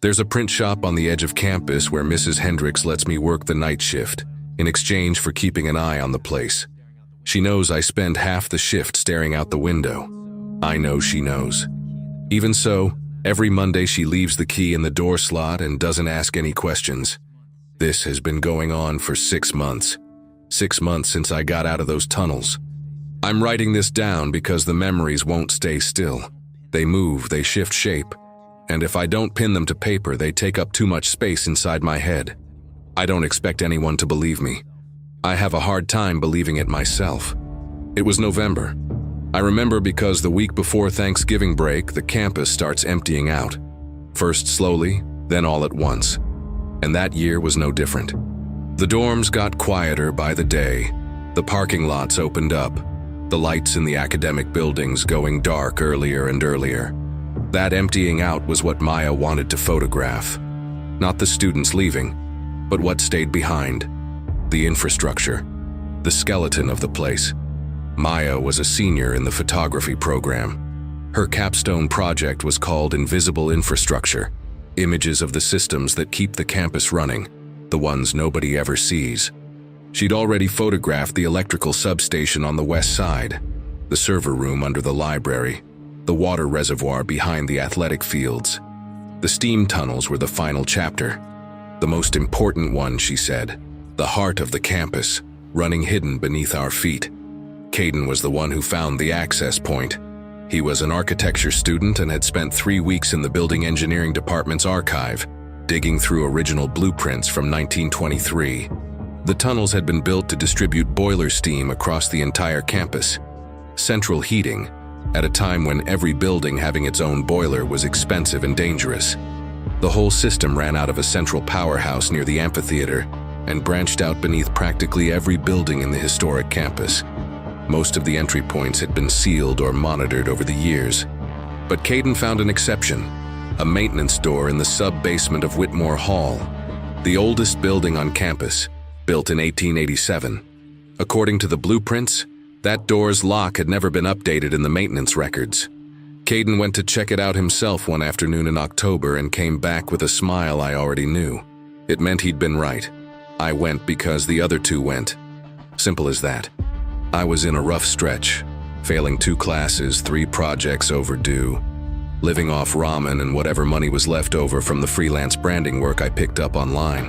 There's a print shop on the edge of campus where Mrs. Hendricks lets me work the night shift in exchange for keeping an eye on the place. She knows I spend half the shift staring out the window. I know she knows. Even so, every Monday she leaves the key in the door slot and doesn't ask any questions. This has been going on for 6 months. 6 months since I got out of those tunnels. I'm writing this down because the memories won't stay still. They move, they shift shape. And if I don't pin them to paper, they take up too much space inside my head. I don't expect anyone to believe me. I have a hard time believing it myself. It was November. I remember because the week before Thanksgiving break, the campus starts emptying out. First slowly, then all at once. And that year was no different. The dorms got quieter by the day. The parking lots opened up. The lights in the academic buildings going dark earlier and earlier. That emptying out was what Maya wanted to photograph. Not the students leaving, but what stayed behind. The infrastructure. The skeleton of the place. Maya was a senior in the photography program. Her capstone project was called Invisible Infrastructure. Images of the systems that keep the campus running, the ones nobody ever sees. She'd already photographed the electrical substation on the west side, the server room under the library, the water reservoir behind the athletic fields. The steam tunnels were the final chapter. The most important one, she said. The heart of the campus, running hidden beneath our feet. Caden was the one who found the access point. He was an architecture student and had spent 3 weeks in the building engineering department's archive, digging through original blueprints from 1923. The tunnels had been built to distribute boiler steam across the entire campus. Central heating, at a time when every building having its own boiler was expensive and dangerous. The whole system ran out of a central powerhouse near the amphitheater and branched out beneath practically every building in the historic campus. Most of the entry points had been sealed or monitored over the years. But Caden found an exception, a maintenance door in the sub-basement of Whitmore Hall, the oldest building on campus, built in 1887. According to the blueprints, that door's lock had never been updated in the maintenance records. Caden went to check it out himself one afternoon in October and came back with a smile I already knew. It meant he'd been right. I went because the other two went. Simple as that. I was in a rough stretch, failing 2 classes, 3 projects overdue, living off ramen and whatever money was left over from the freelance branding work I picked up online.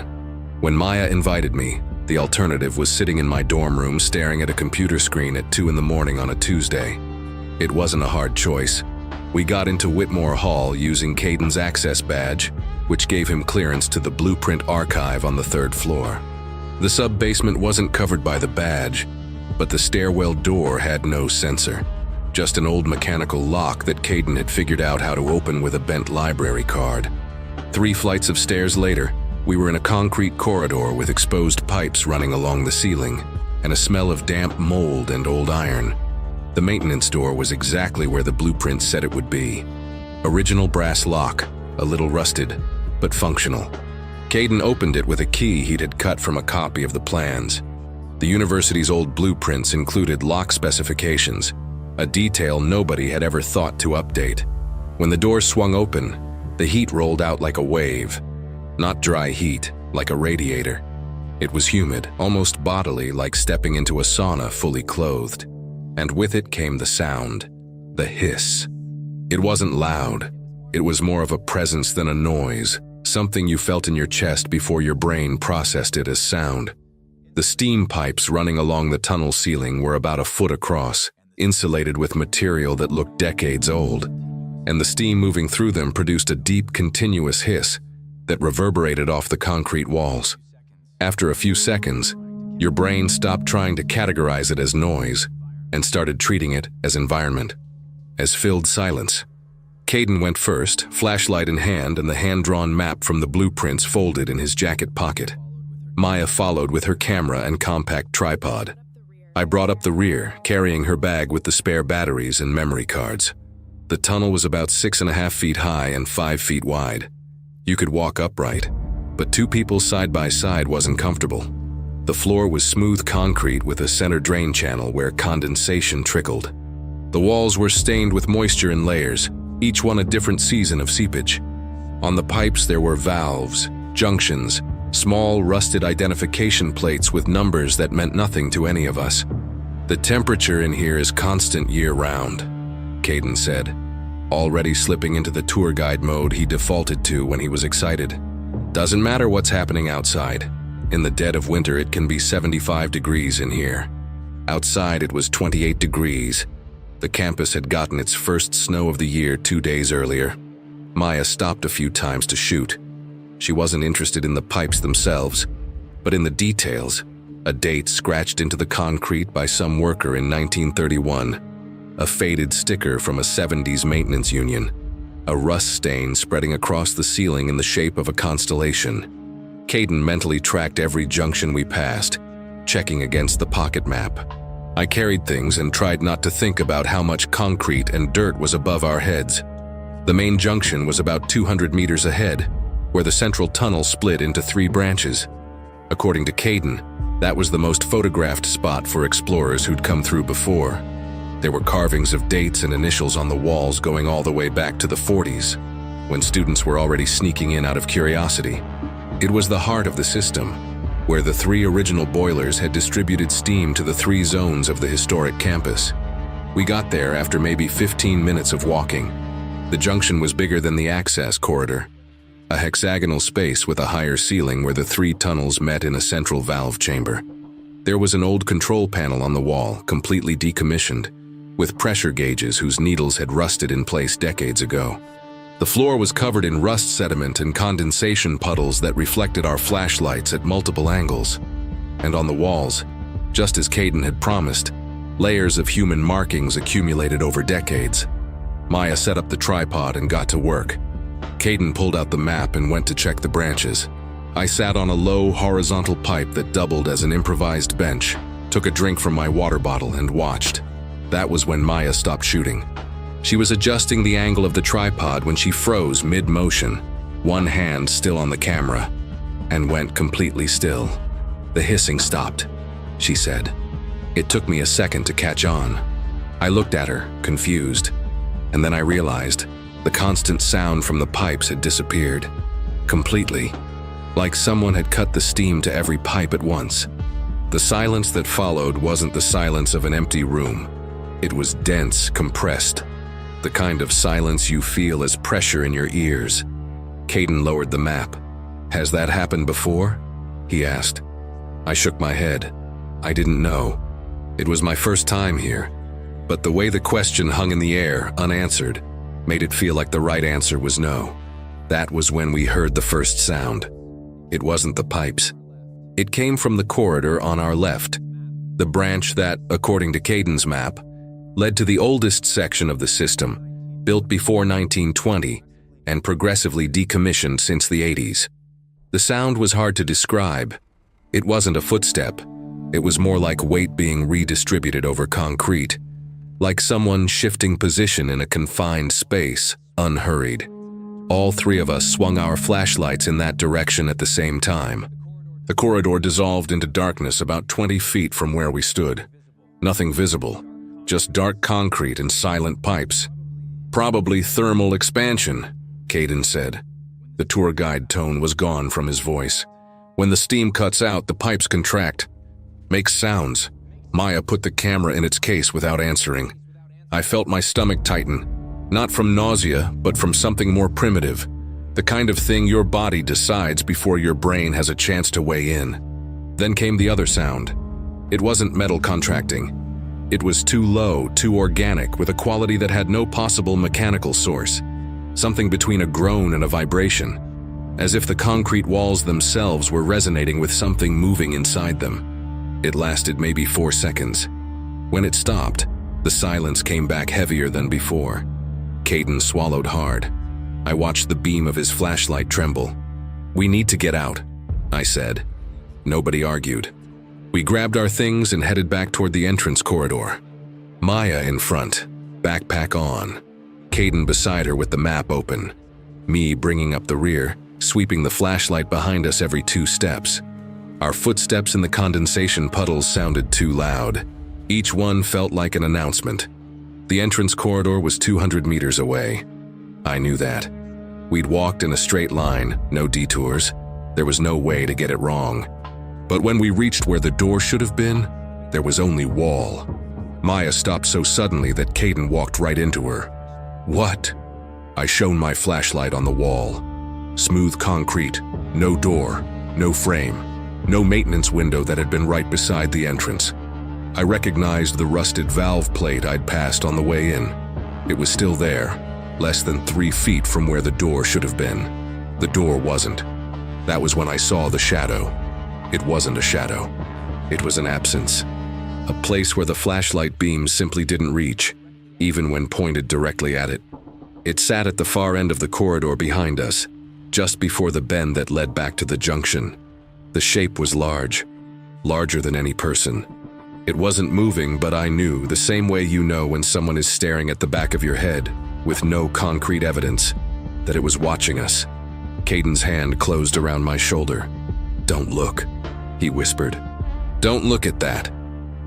When Maya invited me, the alternative was sitting in my dorm room staring at a computer screen at 2 in the morning on a Tuesday. It wasn't a hard choice. We got into Whitmore Hall using Caden's access badge, which gave him clearance to the blueprint archive on the 3rd floor. The sub-basement wasn't covered by the badge, but the stairwell door had no sensor. Just an old mechanical lock that Caden had figured out how to open with a bent library card. 3 flights of stairs later, we were in a concrete corridor with exposed pipes running along the ceiling, and a smell of damp mold and old iron. The maintenance door was exactly where the blueprint said it would be. Original brass lock, a little rusted, but functional. Caden opened it with a key he'd had cut from a copy of the plans. The university's old blueprints included lock specifications, a detail nobody had ever thought to update. When the door swung open, the heat rolled out like a wave. Not dry heat, like a radiator. It was humid, almost bodily, like stepping into a sauna fully clothed. And with it came the sound, the hiss. It wasn't loud. It was more of a presence than a noise, something you felt in your chest before your brain processed it as sound. The steam pipes running along the tunnel ceiling were about a foot across, insulated with material that looked decades old. And the steam moving through them produced a deep, continuous hiss that reverberated off the concrete walls. After a few seconds, your brain stopped trying to categorize it as noise and started treating it as environment, as filled silence. Caden went first, flashlight in hand and the hand-drawn map from the blueprints folded in his jacket pocket. Maya followed with her camera and compact tripod. I brought up the rear, carrying her bag with the spare batteries and memory cards. The tunnel was about 6.5 feet high and 5 feet wide. You could walk upright, but 2 people side by side wasn't comfortable. The floor was smooth concrete with a center drain channel where condensation trickled. The walls were stained with moisture in layers, each one a different season of seepage. On the pipes there were valves, junctions, small rusted identification plates with numbers that meant nothing to any of us. "The temperature in here is constant year-round," Caden said, already slipping into the tour guide mode he defaulted to when he was excited. "Doesn't matter what's happening outside. In the dead of winter it can be 75 degrees in here." Outside it was 28 degrees. The campus had gotten its first snow of the year 2 days earlier. Maya stopped a few times to shoot. She wasn't interested in the pipes themselves, but in the details. A date scratched into the concrete by some worker in 1931. A faded sticker from a 70s maintenance union. A rust stain spreading across the ceiling in the shape of a constellation. Caden mentally tracked every junction we passed, checking against the pocket map. I carried things and tried not to think about how much concrete and dirt was above our heads. The main junction was about 200 meters ahead, where the central tunnel split into 3 branches. According to Caden, that was the most photographed spot for explorers who'd come through before. There were carvings of dates and initials on the walls going all the way back to the 40s, when students were already sneaking in out of curiosity. It was the heart of the system, where the 3 original boilers had distributed steam to the 3 zones of the historic campus. We got there after maybe 15 minutes of walking. The junction was bigger than the access corridor, a hexagonal space with a higher ceiling where the 3 tunnels met in a central valve chamber. There was an old control panel on the wall, completely decommissioned, with pressure gauges whose needles had rusted in place decades ago. The floor was covered in rust sediment and condensation puddles that reflected our flashlights at multiple angles. And on the walls, just as Caden had promised, layers of human markings accumulated over decades. Maya set up the tripod and got to work. Caden pulled out the map and went to check the branches. I sat on a low, horizontal pipe that doubled as an improvised bench, took a drink from my water bottle and watched. That was when Maya stopped shooting. She was adjusting the angle of the tripod when she froze mid-motion, one hand still on the camera, and went completely still. "The hissing stopped," she said. It took me a second to catch on. I looked at her, confused, and then I realized the constant sound from the pipes had disappeared. Completely. Like someone had cut the steam to every pipe at once. The silence that followed wasn't the silence of an empty room. It was dense, compressed. The kind of silence you feel as pressure in your ears. Caden lowered the map. "Has that happened before?" he asked. I shook my head. I didn't know. It was my first time here, but the way the question hung in the air, unanswered, made it feel like the right answer was no. That was when we heard the first sound. It wasn't the pipes. It came from the corridor on our left, the branch that, according to Caden's map, led to the oldest section of the system, built before 1920 and progressively decommissioned since the 80s. The sound was hard to describe. It wasn't a footstep. It was more like weight being redistributed over concrete, like someone shifting position in a confined space, unhurried. All 3 of us swung our flashlights in that direction at the same time. The corridor dissolved into darkness about 20 feet from where we stood. Nothing visible. Just dark concrete and silent pipes. "Probably thermal expansion," Caden said. The tour guide tone was gone from his voice. "When the steam cuts out, the pipes contract. Makes sounds." Maya put the camera in its case without answering. I felt my stomach tighten, not from nausea, but from something more primitive. The kind of thing your body decides before your brain has a chance to weigh in. Then came the other sound. It wasn't metal contracting. It was too low, too organic, with a quality that had no possible mechanical source. Something between a groan and a vibration, as if the concrete walls themselves were resonating with something moving inside them. It lasted maybe 4 seconds. When it stopped, the silence came back heavier than before. Caden swallowed hard. I watched the beam of his flashlight tremble. "We need to get out," I said. Nobody argued. We grabbed our things and headed back toward the entrance corridor. Maya in front, backpack on. Caden beside her with the map open. Me bringing up the rear, sweeping the flashlight behind us every 2 steps. Our footsteps in the condensation puddles sounded too loud. Each one felt like an announcement. The entrance corridor was 200 meters away. I knew that. We'd walked in a straight line, no detours. There was no way to get it wrong. But when we reached where the door should have been, there was only wall. Maya stopped so suddenly that Caden walked right into her. What? I shone my flashlight on the wall. Smooth concrete, no door, no frame, no maintenance window that had been right beside the entrance. I recognized the rusted valve plate I'd passed on the way in. It was still there, less than 3 feet from where the door should have been. The door wasn't. That was when I saw the shadow. It wasn't a shadow. It was an absence. A place where the flashlight beam simply didn't reach, even when pointed directly at it. It sat at the far end of the corridor behind us, just before the bend that led back to the junction. The shape was large, larger than any person. It wasn't moving, but I knew, the same way you know when someone is staring at the back of your head, with no concrete evidence, that it was watching us. Caden's hand closed around my shoulder. "Don't look," he whispered. "Don't look at that."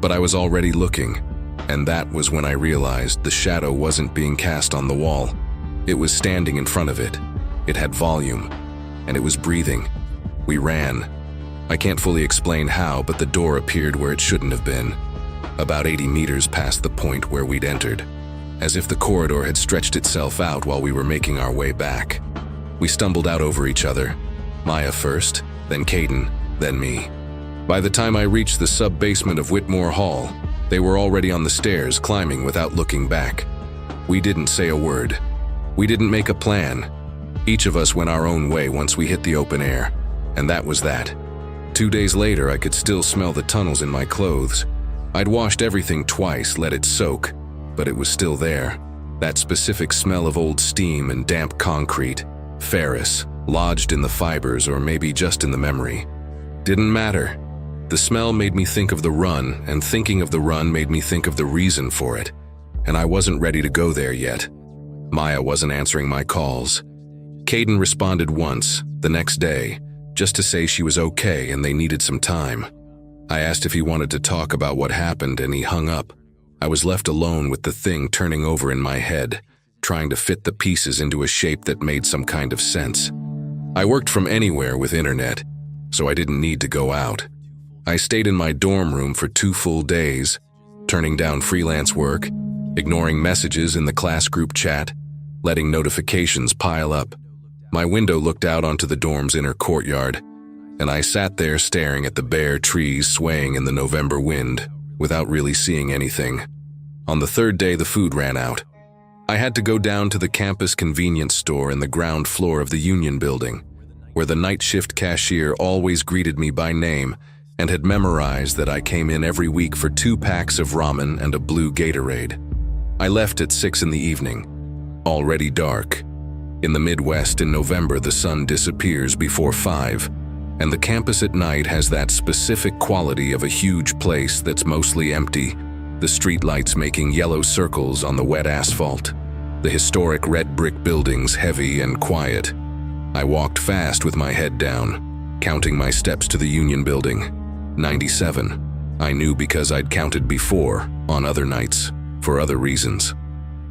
But I was already looking, and that was when I realized the shadow wasn't being cast on the wall. It was standing in front of it. It had volume, and it was breathing. We ran. I can't fully explain how, but the door appeared where it shouldn't have been, about 80 meters past the point where we'd entered, as if the corridor had stretched itself out while we were making our way back. We stumbled out over each other, Maya first, then Caden, then me. By the time I reached the sub-basement of Whitmore Hall, they were already on the stairs, climbing without looking back. We didn't say a word. We didn't make a plan. Each of us went our own way once we hit the open air, and that was that. 2 days later, I could still smell the tunnels in my clothes. I'd washed everything twice, let it soak, but it was still there. That specific smell of old steam and damp concrete, ferrous, lodged in the fibers or maybe just in the memory. Didn't matter. The smell made me think of the run, and thinking of the run made me think of the reason for it. And I wasn't ready to go there yet. Maya wasn't answering my calls. Caden responded once, the next day, just to say she was okay and they needed some time. I asked if he wanted to talk about what happened, and he hung up. I was left alone with the thing turning over in my head, trying to fit the pieces into a shape that made some kind of sense. I worked from anywhere with internet, so I didn't need to go out. I stayed in my dorm room for 2 full days, turning down freelance work, ignoring messages in the class group chat, letting notifications pile up. My window looked out onto the dorm's inner courtyard, and I sat there staring at the bare trees swaying in the November wind, without really seeing anything. On the 3rd day, the food ran out. I had to go down to the campus convenience store in the ground floor of the Union building, where the night shift cashier always greeted me by name and had memorized that I came in every week for 2 packs of ramen and a blue Gatorade. I left at 6 in the evening, already dark. In the Midwest in November, the sun disappears before 5, and the campus at night has that specific quality of a huge place that's mostly empty, the streetlights making yellow circles on the wet asphalt, the historic red brick buildings heavy and quiet. I walked fast with my head down, counting my steps to the Union building. 97. I knew because I'd counted before, on other nights, for other reasons.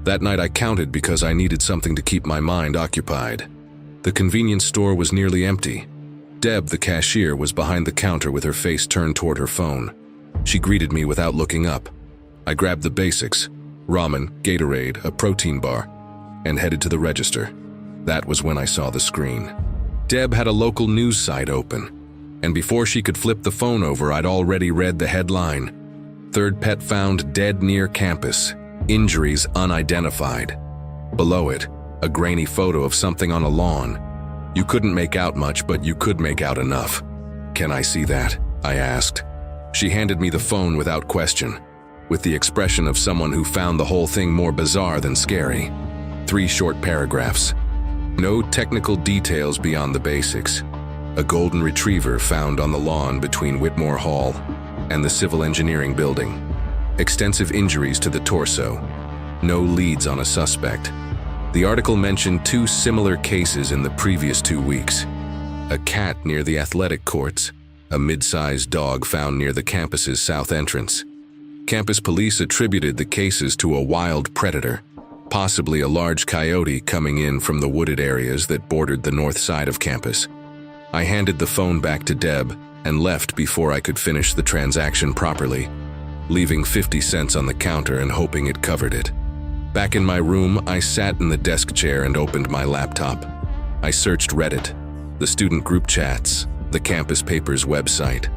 That night I counted because I needed something to keep my mind occupied. The convenience store was nearly empty. Deb, the cashier, was behind the counter with her face turned toward her phone. She greeted me without looking up. I grabbed the basics, ramen, Gatorade, a protein bar, and headed to the register. That was when I saw the screen. Deb had a local news site open, and before she could flip the phone over, I'd already read the headline. 3rd pet found dead near campus. Injuries unidentified. Below it, a grainy photo of something on a lawn. You couldn't make out much, but you could make out enough. "Can I see that?" I asked. She handed me the phone without question, with the expression of someone who found the whole thing more bizarre than scary. 3 short paragraphs. No technical details beyond the basics. A golden retriever found on the lawn between Whitmore Hall and the civil engineering building. Extensive injuries to the torso. No leads on a suspect. The article mentioned 2 similar cases in the previous 2 weeks. A cat near the athletic courts, a mid-sized dog found near the campus's south entrance. Campus police attributed the cases to a wild predator. possibly a large coyote coming in from the wooded areas that bordered the north side of campus. I handed the phone back to Deb and left before I could finish the transaction properly, leaving 50 cents on the counter and hoping it covered it. Back in my room, I sat in the desk chair and opened my laptop. I searched Reddit, the student group chats, the campus paper's website.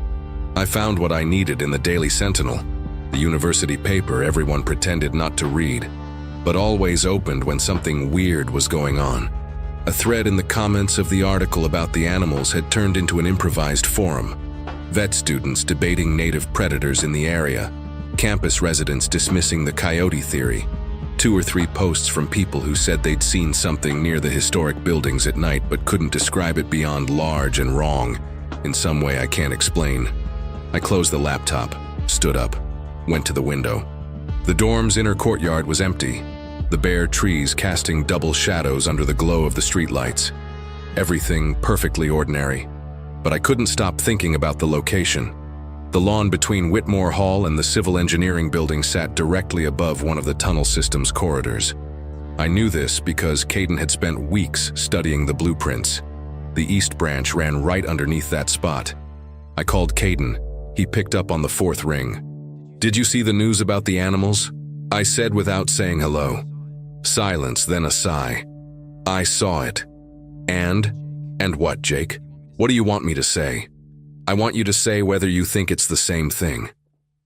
I found what I needed in the Daily Sentinel, the university paper everyone pretended not to read, but always opened when something weird was going on. A thread in the comments of the article about the animals had turned into an improvised forum. Vet students debating native predators in the area, campus residents dismissing the coyote theory, 2 or 3 posts from people who said they'd seen something near the historic buildings at night but couldn't describe it beyond large and wrong, in some way I can't explain. I closed the laptop, stood up, went to the window. The dorm's inner courtyard was empty, the bare trees casting double shadows under the glow of the streetlights. Everything perfectly ordinary, but I couldn't stop thinking about the location. The lawn between Whitmore Hall and the civil engineering building sat directly above one of the tunnel system's corridors. I knew this because Caden had spent weeks studying the blueprints. The East Branch ran right underneath that spot. I called Caden. He picked up on the 4th ring. "Did you see the news about the animals?" I said without saying hello. Silence, then a sigh. "I saw it." And what, Jake? What do you want me to say?" "I want you to say whether you think it's the same thing."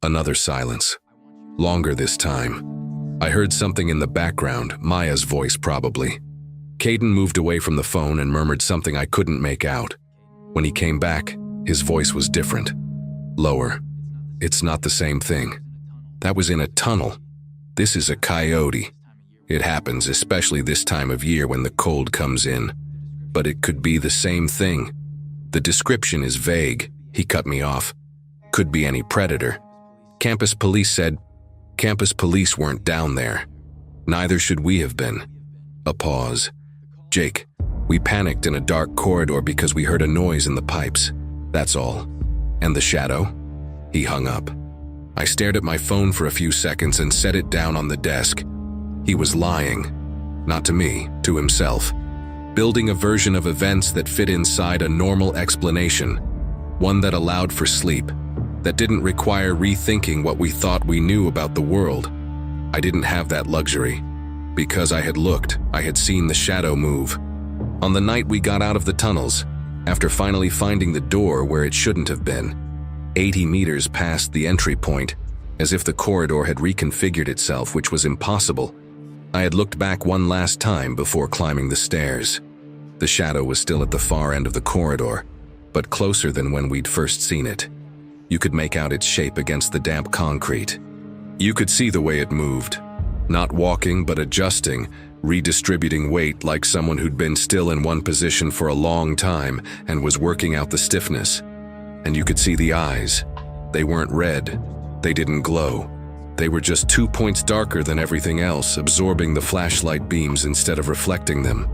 Another silence. Longer this time. I heard something in the background, Maya's voice probably. Caden moved away from the phone and murmured something I couldn't make out. When he came back, his voice was different. Lower. "It's not the same thing. That was in a tunnel. This is a coyote. It happens, especially this time of year when the cold comes in. But it could be the same thing. The description is vague," he cut me off. "Could be any predator." Campus police said, "Campus police weren't down there. Neither should we have been." A pause. "Jake, we panicked in a dark corridor because we heard a noise in the pipes. That's all." "And the shadow?" He hung up. I stared at my phone for a few seconds and set it down on the desk. He was lying. Not to me, to himself. Building a version of events that fit inside a normal explanation. One that allowed for sleep. That didn't require rethinking what we thought we knew about the world. I didn't have that luxury. Because I had looked, I had seen the shadow move. On the night we got out of the tunnels, after finally finding the door where it shouldn't have been, 80 meters past the entry point, as if the corridor had reconfigured itself, which was impossible. I had looked back one last time before climbing the stairs. The shadow was still at the far end of the corridor, but closer than when we'd first seen it. You could make out its shape against the damp concrete. You could see the way it moved. Not walking, but adjusting, redistributing weight like someone who'd been still in one position for a long time and was working out the stiffness. And you could see the eyes. They weren't red. They didn't glow. They were just 2 points darker than everything else, absorbing the flashlight beams instead of reflecting them.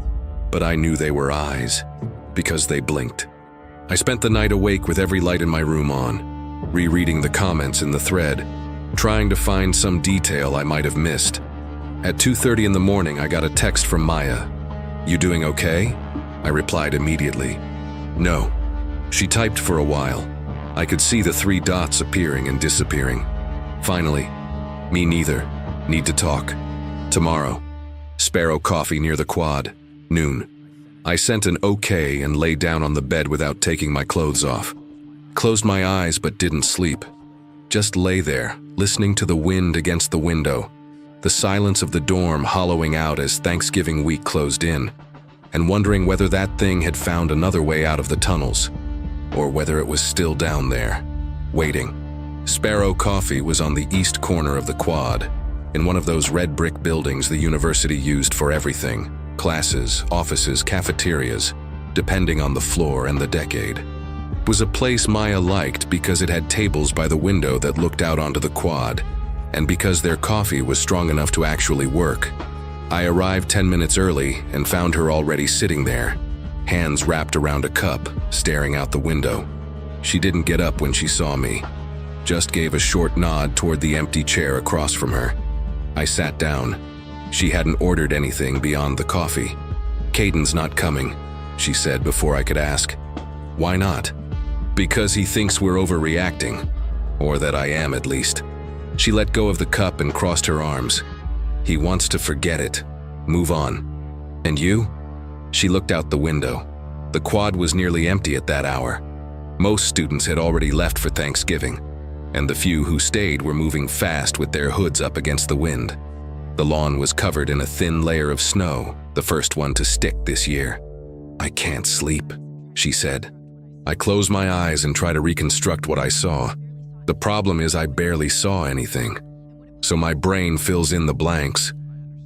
But I knew they were eyes, because they blinked. I spent the night awake with every light in my room on, rereading the comments in the thread, trying to find some detail I might have missed. At 2:30 in the morning, I got a text from Maya. "You doing okay?" I replied immediately. "No." She typed for a while. I could see the 3 dots appearing and disappearing. Finally, "Me neither. Need to talk. Tomorrow. Sparrow Coffee near the quad. Noon." I sent an okay and lay down on the bed without taking my clothes off. Closed my eyes but didn't sleep. Just lay there, listening to the wind against the window, the silence of the dorm hollowing out as Thanksgiving week closed in, and wondering whether that thing had found another way out of the tunnels, or whether it was still down there, waiting. Sparrow Coffee was on the east corner of the quad, in one of those red brick buildings the university used for everything: classes, offices, cafeterias, depending on the floor and the decade. It was a place Maya liked because it had tables by the window that looked out onto the quad, and because their coffee was strong enough to actually work. I arrived 10 minutes early and found her already sitting there, hands wrapped around a cup, staring out the window. She didn't get up when she saw me, just gave a short nod toward the empty chair across from her. I sat down. She hadn't ordered anything beyond the coffee. "Caden's not coming," she said before I could ask. "Why not?" "Because he thinks we're overreacting. Or that I am, at least." She let go of the cup and crossed her arms. "He wants to forget it. Move on. And you?" She looked out the window. The quad was nearly empty at that hour. Most students had already left for Thanksgiving, and the few who stayed were moving fast with their hoods up against the wind. The lawn was covered in a thin layer of snow, the first one to stick this year. "I can't sleep," she said. I close my eyes and try to reconstruct what I saw. The problem is I barely saw anything. So my brain fills in the blanks,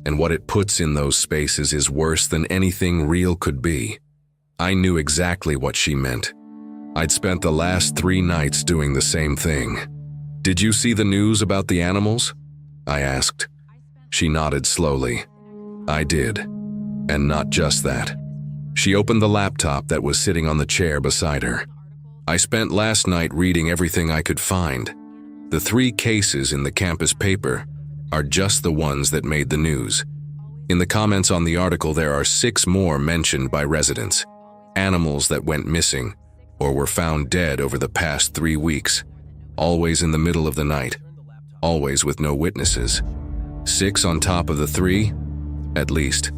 and what it puts in those spaces is worse than anything real could be. I knew exactly what she meant. I'd spent the last 3 nights doing the same thing. "Did you see the news about the animals?" I asked. She nodded slowly. "I did. And not just that." She opened the laptop that was sitting on the chair beside her. "I spent last night reading everything I could find. The 3 cases in the campus paper are just the ones that made the news. In the comments on the article, there are 6 more mentioned by residents. Animals that went missing or were found dead over the past 3 weeks, always in the middle of the night, always with no witnesses. 6 on top of the 3? At least.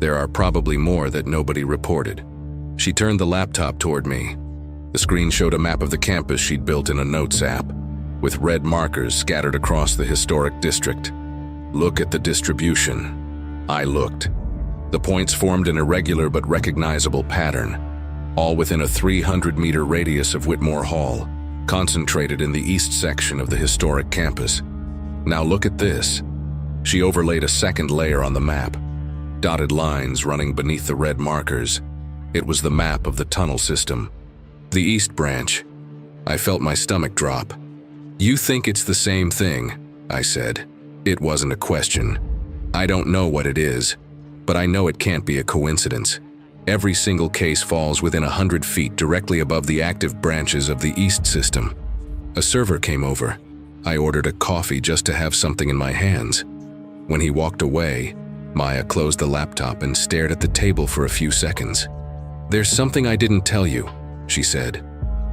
There are probably more that nobody reported." She turned the laptop toward me. The screen showed a map of the campus she'd built in a notes app, with red markers scattered across the historic district. "Look at the distribution." I looked. The points formed an irregular but recognizable pattern, all within a 300-meter radius of Whitmore Hall, concentrated in the east section of the historic campus. "Now look at this." She overlaid a second layer on the map, dotted lines running beneath the red markers. It was the map of the tunnel system. The East Branch. I felt my stomach drop. "You think it's the same thing," I said. It wasn't a question. "I don't know what it is, but I know it can't be a coincidence. Every single case falls within 100 feet directly above the active branches of the East system." A server came over. I ordered a coffee just to have something in my hands. When he walked away, Maya closed the laptop and stared at the table for a few seconds. "There's something I didn't tell you," she said.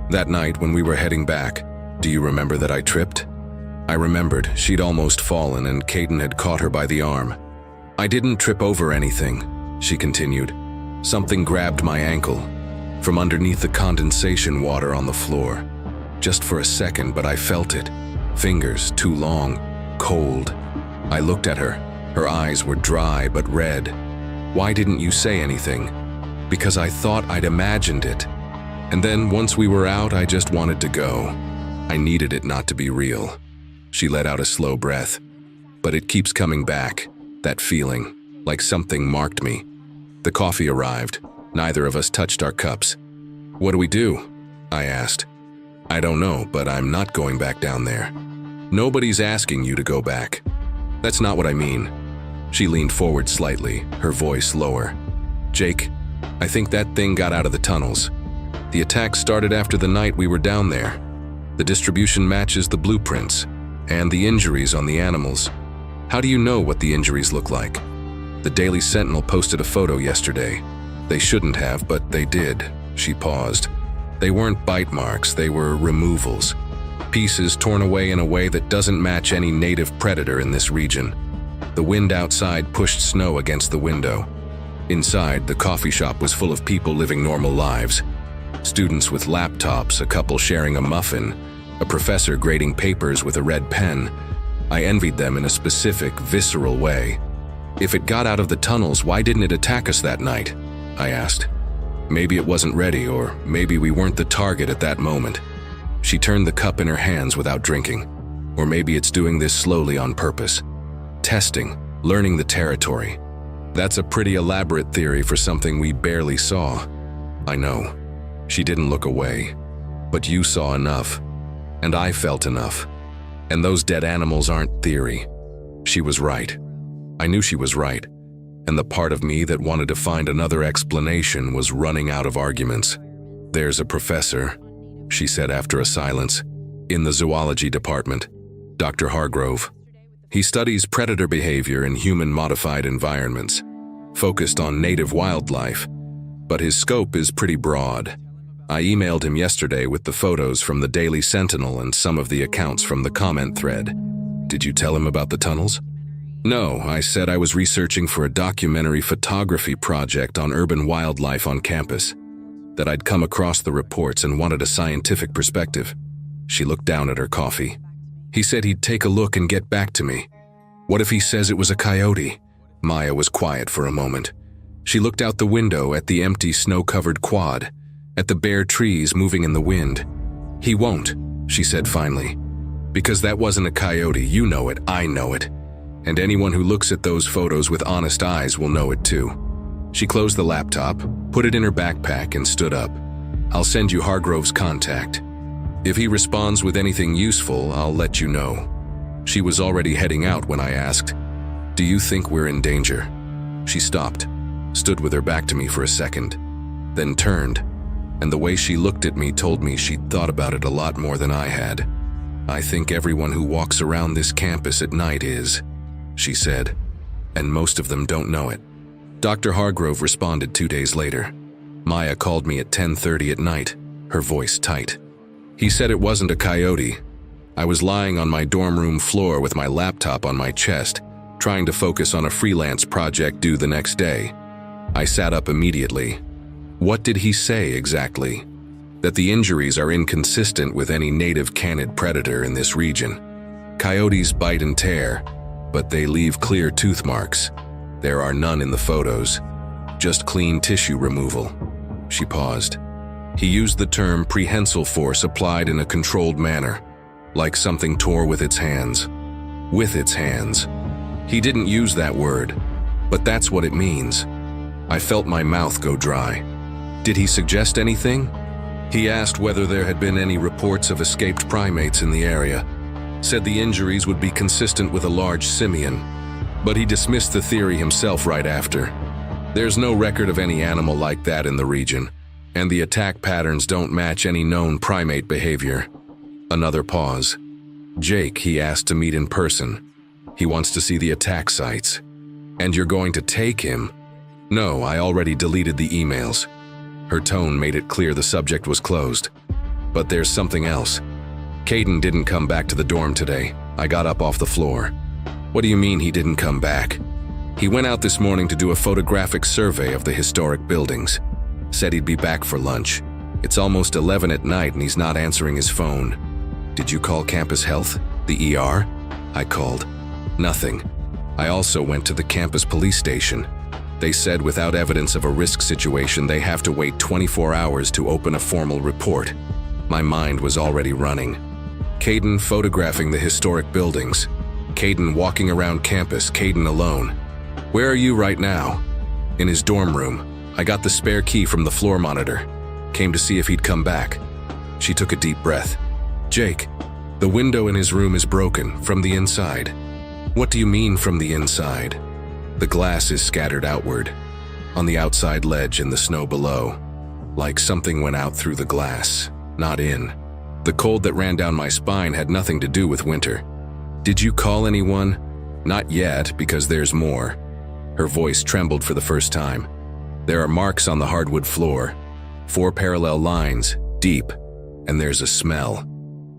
"That night when we were heading back, do you remember that I tripped?" I remembered. She'd almost fallen and Caden had caught her by the arm. "I didn't trip over anything," she continued. "Something grabbed my ankle from underneath the condensation water on the floor. Just for a second, but I felt it. Fingers too long, cold." I looked at her. Her eyes were dry but red. "Why didn't you say anything?" "Because I thought I'd imagined it. And then once we were out, I just wanted to go. I needed it not to be real." She let out a slow breath. "But it keeps coming back, that feeling, like something marked me." The coffee arrived. Neither of us touched our cups. "What do we do?" I asked. "I don't know, but I'm not going back down there." "Nobody's asking you to go back." "That's not what I mean." She leaned forward slightly, her voice lower. "Jake, I think that thing got out of the tunnels. The attack started after the night we were down there. The distribution matches the blueprints, and the injuries on the animals. How do you know what the injuries look like?" "The Daily Sentinel posted a photo yesterday. They shouldn't have, but they did." She paused. "They weren't bite marks, they were removals. Pieces torn away in a way that doesn't match any native predator in this region. The wind outside pushed snow against the window. Inside, the coffee shop was full of people living normal lives. Students with laptops, a couple sharing a muffin, a professor grading papers with a red pen. I envied them in a specific, visceral way. If it got out of the tunnels, why didn't it attack us that night? I asked. Maybe it wasn't ready, or maybe we weren't the target at that moment. She turned the cup in her hands without drinking. Or maybe it's doing this slowly on purpose. Testing, learning the territory. That's a pretty elaborate theory for something we barely saw. I know. She didn't look away. But you saw enough. And I felt enough. And those dead animals aren't theory. She was right. I knew she was right. And the part of me that wanted to find another explanation was running out of arguments. There's a professor, she said after a silence, in the zoology department, Dr. Hargrove. He studies predator behavior in human-modified environments, focused on native wildlife, but his scope is pretty broad. I emailed him yesterday with the photos from the Daily Sentinel and some of the accounts from the comment thread. Did you tell him about the tunnels? No, I said I was researching for a documentary photography project on urban wildlife on campus, that I'd come across the reports and wanted a scientific perspective. She looked down at her coffee. He said he'd take a look and get back to me. What if he says it was a coyote? Maya was quiet for a moment. She looked out the window at the empty snow-covered quad, at the bare trees moving in the wind. He won't, she said finally. Because that wasn't a coyote, you know it, I know it. And anyone who looks at those photos with honest eyes will know it too. She closed the laptop, put it in her backpack, and stood up. I'll send you Hargrove's contact. If he responds with anything useful, I'll let you know. She was already heading out when I asked, "Do you think we're in danger?" She stopped, stood with her back to me for a second, then turned, and the way she looked at me told me she'd thought about it a lot more than I had. "I think everyone who walks around this campus at night is," she said, "and most of them don't know it." Dr. Hargrove responded 2 days later. Maya called me at 10:30 at night, her voice tight. He said it wasn't a coyote. I was lying on my dorm room floor with my laptop on my chest, trying to focus on a freelance project due the next day. I sat up immediately. What did he say exactly? That the injuries are inconsistent with any native canid predator in this region. Coyotes bite and tear, but they leave clear tooth marks. There are none in the photos, just clean tissue removal. She paused. He used the term prehensile force applied in a controlled manner, like something tore with its hands. With its hands. He didn't use that word, but that's what it means. I felt my mouth go dry. Did he suggest anything? He asked whether there had been any reports of escaped primates in the area, said the injuries would be consistent with a large simian, but he dismissed the theory himself right after. There's no record of any animal like that in the region, and the attack patterns don't match any known primate behavior. Another pause. Jake, he asked to meet in person. He wants to see the attack sites. And you're going to take him? No, I already deleted the emails. Her tone made it clear the subject was closed. But there's something else. Caden didn't come back to the dorm today. I got up off the floor. What do you mean he didn't come back? He went out this morning to do a photographic survey of the historic buildings. Said he'd be back for lunch. It's almost 11 at night and he's not answering his phone. Did you call Campus Health? The ER? I called. Nothing. I also went to the campus police station. They said without evidence of a risk situation, they have to wait 24 hours to open a formal report. My mind was already running. Caden photographing the historic buildings. Caden walking around campus, Caden alone. Where are you right now? In his dorm room. I got the spare key from the floor monitor. Came to see if he'd come back. She took a deep breath. Jake, the window in his room is broken from the inside. What do you mean from the inside? The glass is scattered outward, on the outside ledge in the snow below. Like something went out through the glass, not in. The cold that ran down my spine had nothing to do with winter. Did you call anyone? Not yet, because there's more. Her voice trembled for the first time. There are marks on the hardwood floor, 4 parallel lines, deep, and there's a smell.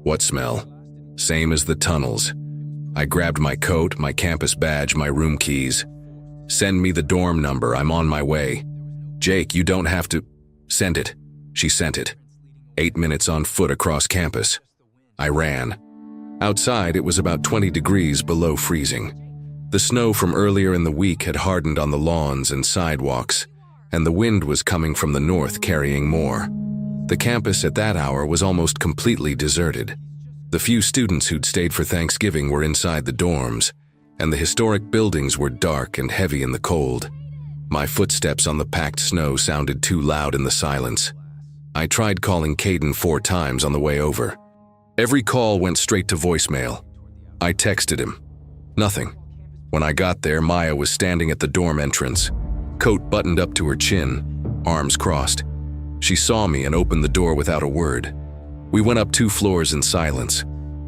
What smell? Same as the tunnels. I grabbed my coat, my campus badge, my room keys. Send me the dorm number, I'm on my way. Jake, you don't have to… Send it. She sent it. 8 minutes on foot across campus. I ran. Outside, it was about 20 degrees below freezing. The snow from earlier in the week had hardened on the lawns and sidewalks, and the wind was coming from the north carrying more. The campus at that hour was almost completely deserted. The few students who'd stayed for Thanksgiving were inside the dorms, and the historic buildings were dark and heavy in the cold. My footsteps on the packed snow sounded too loud in the silence. I tried calling Caden 4 times on the way over. Every call went straight to voicemail. I texted him. Nothing. When I got there, Maya was standing at the dorm entrance, coat buttoned up to her chin, arms crossed. She saw me and opened the door without a word. We went up 2 floors in silence.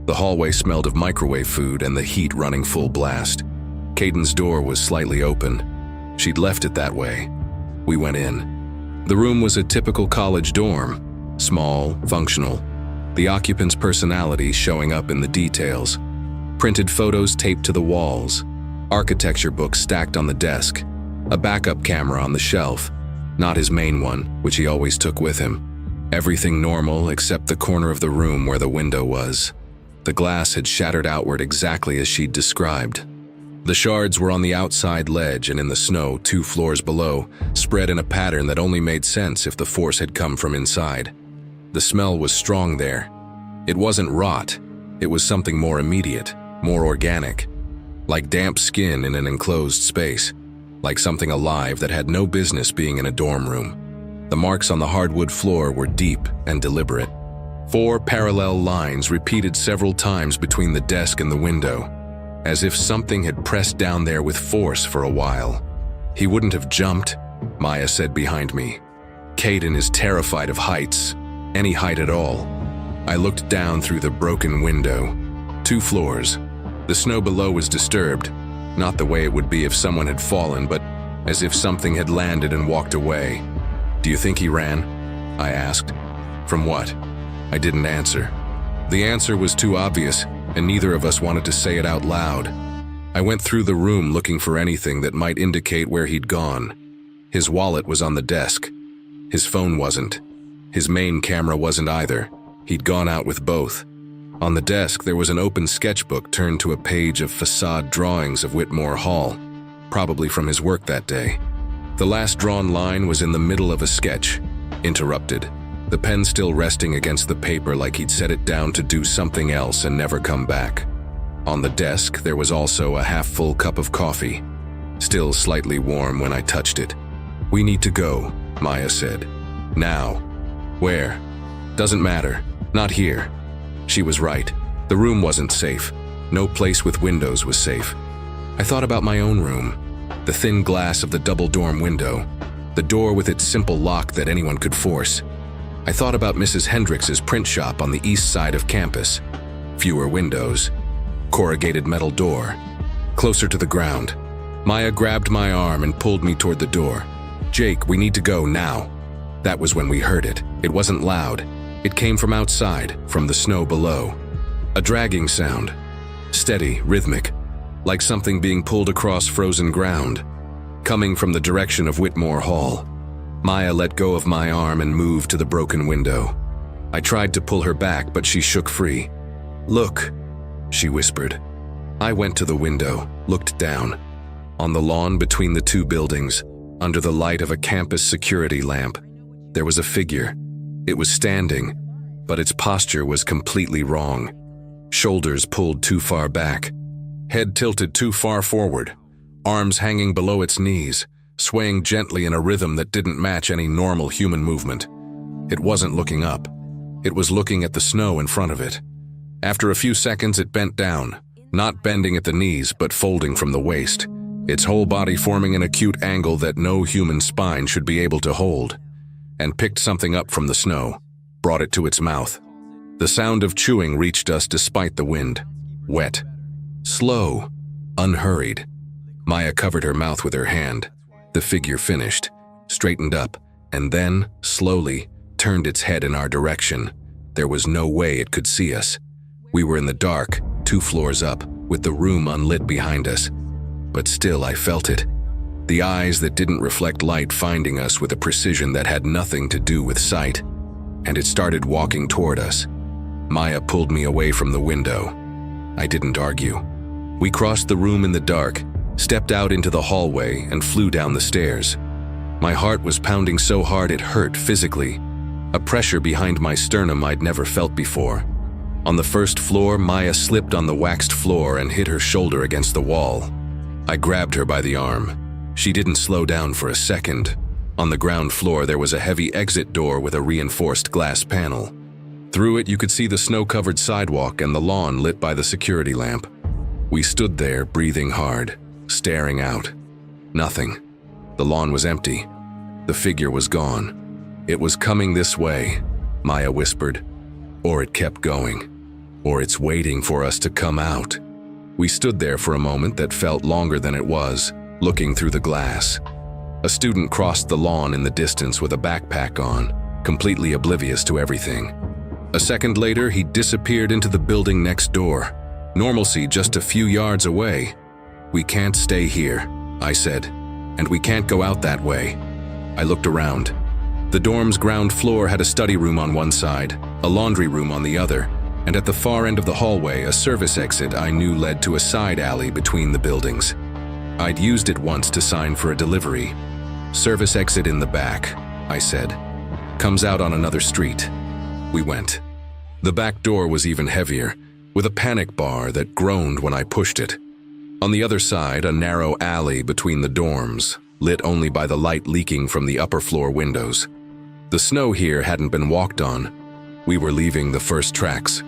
The hallway smelled of microwave food and the heat running full blast. Caden's door was slightly open. She'd left it that way. We went in. The room was a typical college dorm, small, functional, the occupant's personality showing up in the details. Printed photos taped to the walls, architecture books stacked on the desk, a backup camera on the shelf, not his main one, which he always took with him. Everything normal except the corner of the room where the window was. The glass had shattered outward exactly as she'd described. The shards were on the outside ledge and in the snow 2 floors below, spread in a pattern that only made sense if the force had come from inside. The smell was strong there. It wasn't rot. It was something more immediate, more organic. Like damp skin in an enclosed space. Like something alive that had no business being in a dorm room. The marks on the hardwood floor were deep and deliberate. 4 parallel lines repeated several times between the desk and the window, as if something had pressed down there with force for a while. He wouldn't have jumped, Maya said behind me. Caden is terrified of heights, any height at all. I looked down through the broken window. 2 floors. The snow below was disturbed, not the way it would be if someone had fallen, but as if something had landed and walked away. Do you think he ran? I asked. From what? I didn't answer. The answer was too obvious, and neither of us wanted to say it out loud. I went through the room looking for anything that might indicate where he'd gone. His wallet was on the desk. His phone wasn't. His main camera wasn't either. He'd gone out with both. On the desk, there was an open sketchbook turned to a page of facade drawings of Whitmore Hall, probably from his work that day. The last drawn line was in the middle of a sketch, interrupted. The pen still resting against the paper like he'd set it down to do something else and never come back. On the desk, there was also a half-full cup of coffee, still slightly warm when I touched it. We need to go, Maya said. Now. Where? Doesn't matter. Not here. She was right. The room wasn't safe. No place with windows was safe. I thought about my own room. The thin glass of the double dorm window. The door with its simple lock that anyone could force. I thought about Mrs. Hendricks's print shop on the east side of campus. Fewer windows. Corrugated metal door. Closer to the ground. Maya grabbed my arm and pulled me toward the door. Jake, we need to go now. That was when we heard it. It wasn't loud. It came from outside, from the snow below. A dragging sound. Steady, rhythmic. Like something being pulled across frozen ground. Coming from the direction of Whitmore Hall. Maya let go of my arm and moved to the broken window. I tried to pull her back, but she shook free. Look, she whispered. I went to the window, looked down. On the lawn between the 2 buildings, under the light of a campus security lamp, there was a figure. It was standing, but its posture was completely wrong. Shoulders pulled too far back. Head tilted too far forward. Arms hanging below its knees. Swaying gently in a rhythm that didn't match any normal human movement. It wasn't looking up. It was looking at the snow in front of it. After a few seconds, it bent down, not bending at the knees, but folding from the waist, its whole body forming an acute angle that no human spine should be able to hold, and picked something up from the snow, brought it to its mouth. The sound of chewing reached us despite the wind. Wet. Slow. Unhurried. Maya covered her mouth with her hand. The figure finished, straightened up, and then, slowly, turned its head in our direction. There was no way it could see us. We were in the dark, 2 floors up, with the room unlit behind us. But still I felt it. The eyes that didn't reflect light finding us with a precision that had nothing to do with sight. And it started walking toward us. Maya pulled me away from the window. I didn't argue. We crossed the room in the dark, stepped out into the hallway, and flew down the stairs. My heart was pounding so hard it hurt physically, a pressure behind my sternum I'd never felt before. On the 1st floor, Maya slipped on the waxed floor and hit her shoulder against the wall. I grabbed her by the arm. She didn't slow down for a second. On the ground floor, there was a heavy exit door with a reinforced glass panel. Through it, you could see the snow-covered sidewalk and the lawn lit by the security lamp. We stood there, breathing hard. Staring out. Nothing. The lawn was empty. The figure was gone. It was coming this way, Maya whispered. Or it kept going. or it's waiting for us to come out. We stood there for a moment that felt longer than it was, looking through the glass. A student crossed the lawn in the distance with a backpack on, completely oblivious to everything. A second later, he disappeared into the building next door. Normalcy just a few yards away. "We can't stay here," I said, "and we can't go out that way." I looked around. The dorm's ground floor had a study room on one side, a laundry room on the other, and at the far end of the hallway, a service exit I knew led to a side alley between the buildings. I'd used it once to sign for a delivery. "Service exit in the back," I said. "Comes out on another street." We went. The back door was even heavier, with a panic bar that groaned when I pushed it. On the other side, a narrow alley between the dorms, lit only by the light leaking from the upper floor windows. The snow here hadn't been walked on. We were leaving the first tracks.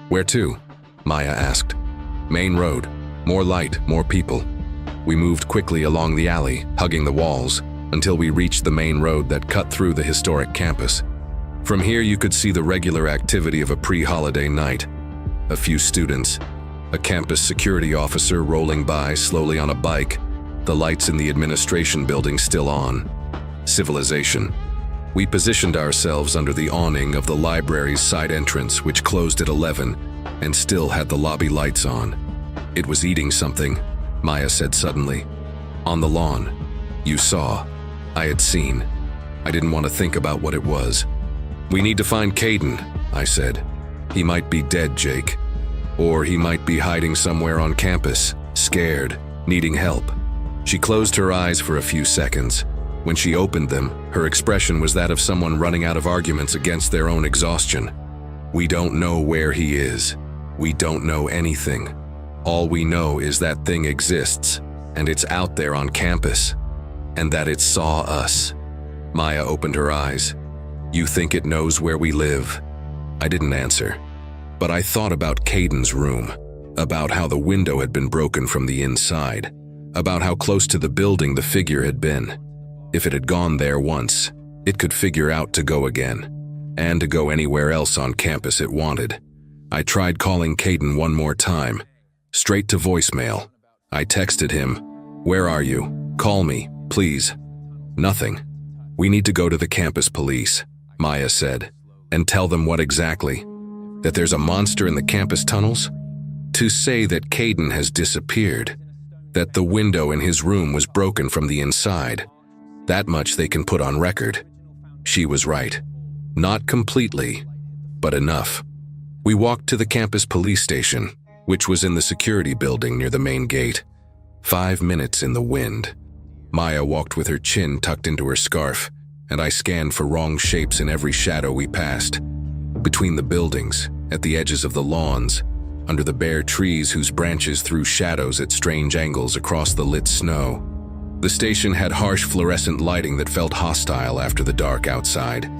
"Where to?" Maya asked. "Main road. More light, more people." We moved quickly along the alley, hugging the walls, until we reached the main road that cut through the historic campus. From here you could see the regular activity of a pre-holiday night. A few students, a campus security officer rolling by slowly on a bike, the lights in the administration building still on. Civilization. We positioned ourselves under the awning of the library's side entrance, which closed at 11 and still had the lobby lights on. "It was eating something," Maya said suddenly. "On the lawn. You saw." I had seen. I didn't want to think about what it was. "We need to find Caden," I said. "He might be dead, Jake. Or he might be hiding somewhere on campus, scared, needing help." She closed her eyes for a few seconds. When she opened them, her expression was that of someone running out of arguments against their own exhaustion. "We don't know where he is. We don't know anything. All we know is that thing exists, and it's out there on campus, and that it saw us." Maya opened her eyes. "You think it knows where we live?" I didn't answer, but I thought about Caden's room, about how the window had been broken from the inside, about how close to the building the figure had been. If it had gone there once, it could figure out to go again, and to go anywhere else on campus it wanted. I tried calling Caden one more time, straight to voicemail. I texted him, "Where are you? Call me, please." Nothing. "We need to go to the campus police," Maya said, "and tell them what exactly? That there's a monster in the campus tunnels? To say that Caden has disappeared, that the window in his room was broken from the inside. That much they can put on record." She was right. Not completely, but enough. We walked to the campus police station, which was in the security building near the main gate. 5 minutes in the wind. Maya walked with her chin tucked into her scarf, and I scanned for wrong shapes in every shadow we passed. Between the buildings, at the edges of the lawns, under the bare trees whose branches threw shadows at strange angles across the lit snow. The station had harsh fluorescent lighting that felt hostile after the dark outside.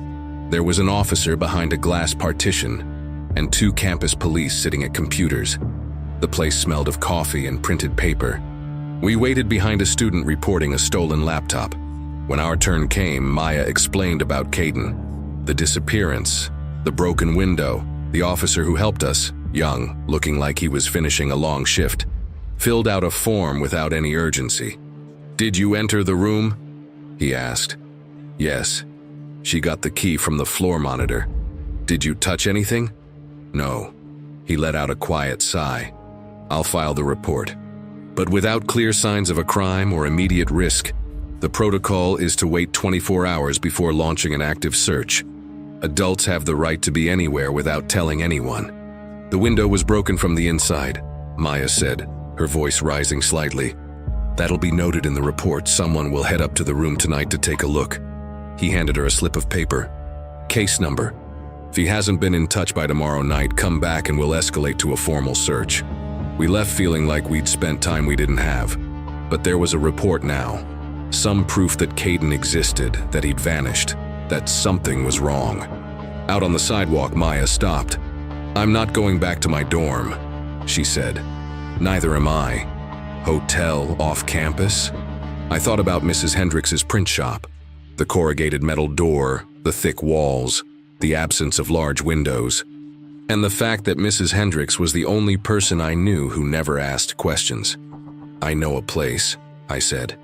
There was an officer behind a glass partition, and 2 campus police sitting at computers. The place smelled of coffee and printed paper. We waited behind a student reporting a stolen laptop. When our turn came, Maya explained about Caden, the disappearance, the broken window, the officer who helped us, young, looking like he was finishing a long shift, filled out a form without any urgency. "Did you enter the room?" he asked. "Yes." She got the key from the floor monitor. "Did you touch anything?" "No." He let out a quiet sigh. "I'll file the report. But without clear signs of a crime or immediate risk, the protocol is to wait 24 hours before launching an active search. Adults have the right to be anywhere without telling anyone." "The window was broken from the inside," Maya said, her voice rising slightly. "That'll be noted in the report. Someone will head up to the room tonight to take a look." He handed her a slip of paper. "Case number. If he hasn't been in touch by tomorrow night, come back and we'll escalate to a formal search." We left feeling like we'd spent time we didn't have. But there was a report now. Some proof that Caden existed, that he'd vanished, that something was wrong. Out on the sidewalk, Maya stopped. "I'm not going back to my dorm," she said. "Neither am I. Hotel off campus?" I thought about Mrs. Hendricks's print shop. The corrugated metal door, the thick walls, the absence of large windows. And the fact that Mrs. Hendricks was the only person I knew who never asked questions. "I know a place," I said.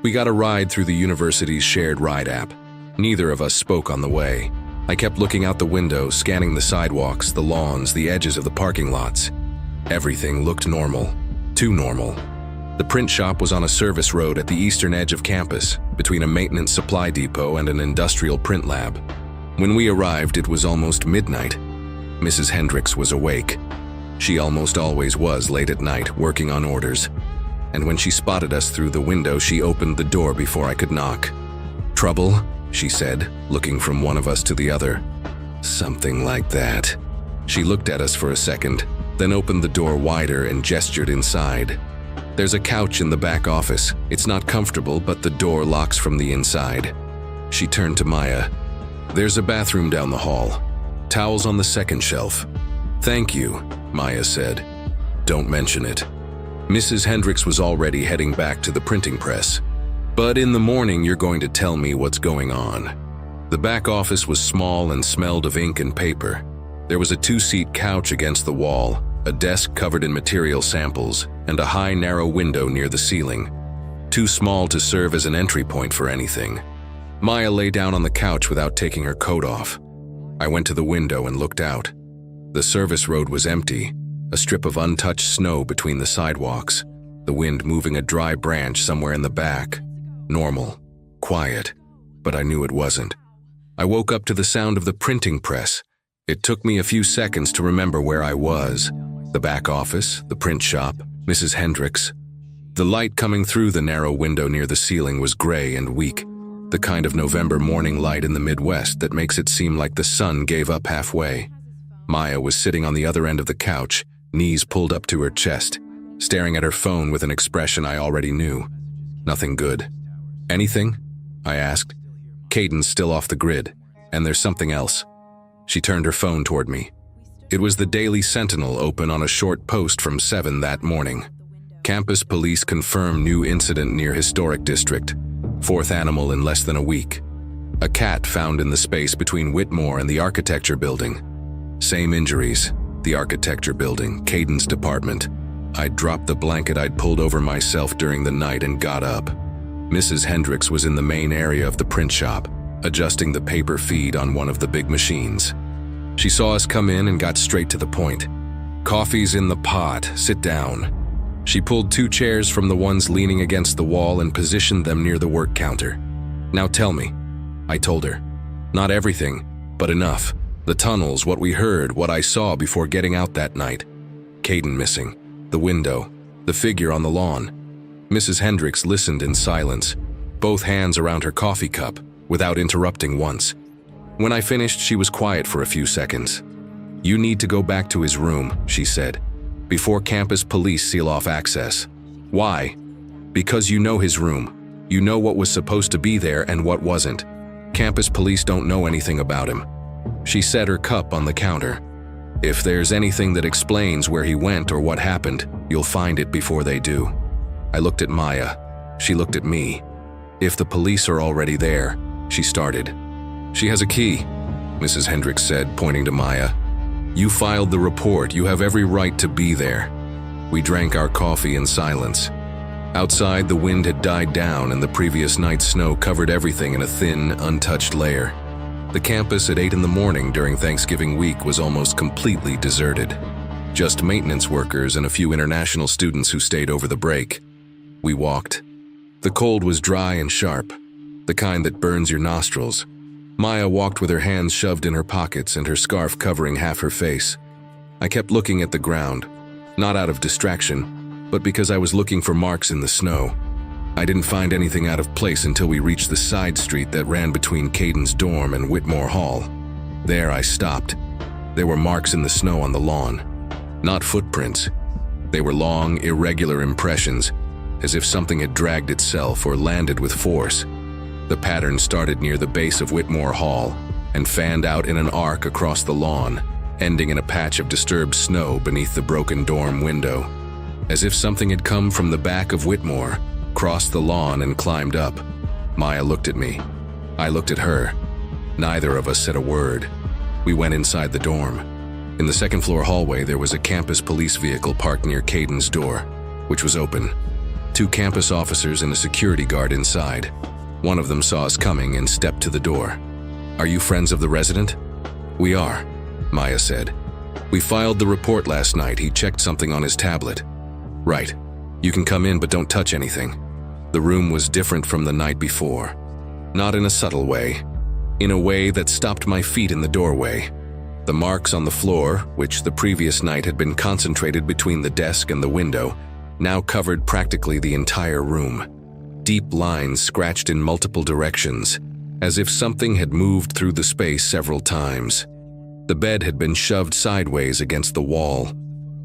We got a ride through the university's shared ride app. Neither of us spoke on the way. I kept looking out the window, scanning the sidewalks, the lawns, the edges of the parking lots. Everything looked normal. Too normal. The print shop was on a service road at the eastern edge of campus, between a maintenance supply depot and an industrial print lab. When we arrived, it was almost midnight. Mrs. Hendricks was awake. She almost always was late at night, working on orders. And when she spotted us through the window, she opened the door before I could knock. "Trouble?" she said, looking from one of us to the other. "Something like that." She looked at us for a second, then opened the door wider and gestured inside. "There's a couch in the back office. It's not comfortable, but the door locks from the inside." She turned to Maya. "There's a bathroom down the hall. Towels on the second shelf." "Thank you," Maya said. "Don't mention it." Mrs. Hendricks was already heading back to the printing press. "But in the morning, you're going to tell me what's going on." The back office was small and smelled of ink and paper. There was a two-seat couch against the wall, a desk covered in material samples, and a high, narrow window near the ceiling. Too small to serve as an entry point for anything. Maya lay down on the couch without taking her coat off. I went to the window and looked out. The service road was empty, a strip of untouched snow between the sidewalks, the wind moving a dry branch somewhere in the back. Normal, quiet, but I knew it wasn't. I woke up to the sound of the printing press. It took me a few seconds to remember where I was. The back office, the print shop, Mrs. Hendricks. The light coming through the narrow window near the ceiling was gray and weak, the kind of November morning light in the Midwest that makes it seem like the sun gave up halfway. Maya was sitting on the other end of the couch, knees pulled up to her chest, staring at her phone with an expression I already knew. Nothing good. "Anything?" I asked. "Caden's still off the grid, and there's something else." She turned her phone toward me. It was the Daily Sentinel, open on a short post from 7 that morning. Campus police confirm new incident near historic district. Fourth animal in less than a week. A cat found in the space between Whitmore and the architecture building. Same injuries. The architecture building, Caden's department. I dropped the blanket I'd pulled over myself during the night and got up. Mrs. Hendricks was in the main area of the print shop, adjusting the paper feed on one of the big machines. She saw us come in and got straight to the point. "Coffee's in the pot, sit down." She pulled 2 chairs from the ones leaning against the wall and positioned them near the work counter. "Now tell me," I told her. "Not everything, but enough. The tunnels, what we heard, what I saw before getting out that night. Caden missing, the window, the figure on the lawn." Mrs. Hendricks listened in silence, both hands around her coffee cup, without interrupting once. When I finished, she was quiet for a few seconds. "You need to go back to his room," she said, "before campus police seal off access." "Why?" "Because you know his room. You know what was supposed to be there and what wasn't. Campus police don't know anything about him." She set her cup on the counter. "If there's anything that explains where he went or what happened, you'll find it before they do." I looked at Maya. She looked at me. "If the police are already there," she started. "She has a key," Mrs. Hendricks said, pointing to Maya. "You filed the report. You have every right to be there." We drank our coffee in silence. Outside, the wind had died down and the previous night's snow covered everything in a thin, untouched layer. The campus at 8 in the morning during Thanksgiving week was almost completely deserted. Just maintenance workers and a few international students who stayed over the break. We walked. The cold was dry and sharp, the kind that burns your nostrils. Maya walked with her hands shoved in her pockets and her scarf covering half her face. I kept looking at the ground, not out of distraction, but because I was looking for marks in the snow. I didn't find anything out of place until we reached the side street that ran between Caden's dorm and Whitmore Hall. There I stopped. There were marks in the snow on the lawn. Not footprints. They were long, irregular impressions, as if something had dragged itself or landed with force. The pattern started near the base of Whitmore Hall and fanned out in an arc across the lawn, ending in a patch of disturbed snow beneath the broken dorm window. As if something had come from the back of Whitmore, crossed the lawn and climbed up. Maya looked at me. I looked at her. Neither of us said a word. We went inside the dorm. In the second-floor hallway, there was a campus police vehicle parked near Caden's door, which was open. 2 campus officers and a security guard inside. One of them saw us coming and stepped to the door. "Are you friends of the resident?" "We are," Maya said. "We filed the report last night. He checked something on his tablet." "Right. You can come in, but don't touch anything." The room was different from the night before. Not in a subtle way. In a way that stopped my feet in the doorway. The marks on the floor, which the previous night had been concentrated between the desk and the window, now covered practically the entire room. Deep lines scratched in multiple directions, as if something had moved through the space several times. The bed had been shoved sideways against the wall.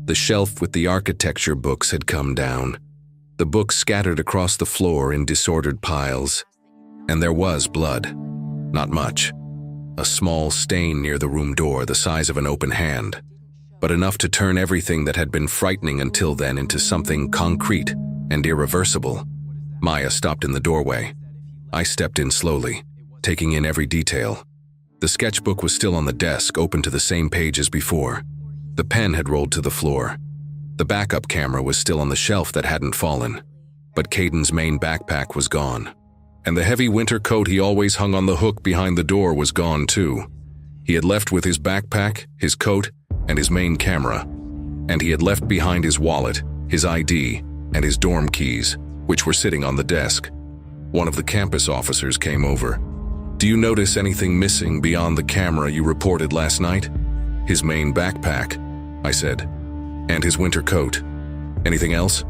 The shelf with the architecture books had come down. The books scattered across the floor in disordered piles. And there was blood. Not much. A small stain near the room door the size of an open hand, but enough to turn everything that had been frightening until then into something concrete and irreversible. Maya stopped in the doorway. I stepped in slowly, taking in every detail. The sketchbook was still on the desk, open to the same page as before. The pen had rolled to the floor. The backup camera was still on the shelf that hadn't fallen, but Caden's main backpack was gone. And the heavy winter coat he always hung on the hook behind the door was gone too. He had left with his backpack, his coat, and his main camera. And he had left behind his wallet, his ID, and his dorm keys, which were sitting on the desk. One of the campus officers came over. "Do you notice anything missing beyond the camera you reported last night?" "His main backpack," I said, "and his winter coat. Anything else?"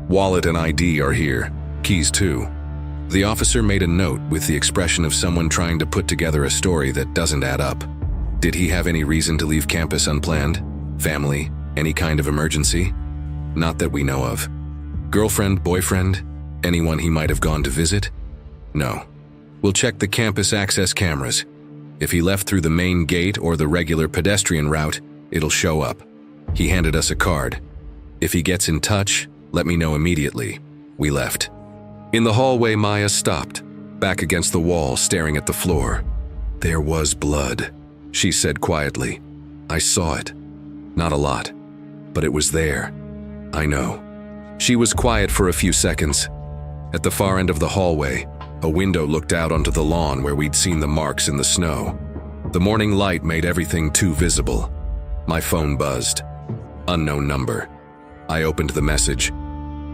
"Wallet and ID are here. Keys too." The officer made a note with the expression of someone trying to put together a story that doesn't add up. "Did he have any reason to leave campus unplanned? Family? Any kind of emergency?" "Not that we know of." "Girlfriend, boyfriend? Anyone he might have gone to visit?" "No." "We'll check the campus access cameras. If he left through the main gate or the regular pedestrian route, it'll show up." He handed us a card. "If he gets in touch, let me know immediately." We left. In the hallway, Maya stopped, back against the wall, staring at the floor. "There was blood," she said quietly. "I saw it. Not a lot, but it was there. I know." She was quiet for a few seconds. At the far end of the hallway, a window looked out onto the lawn where we'd seen the marks in the snow. The morning light made everything too visible. My phone buzzed. Unknown number. I opened the message.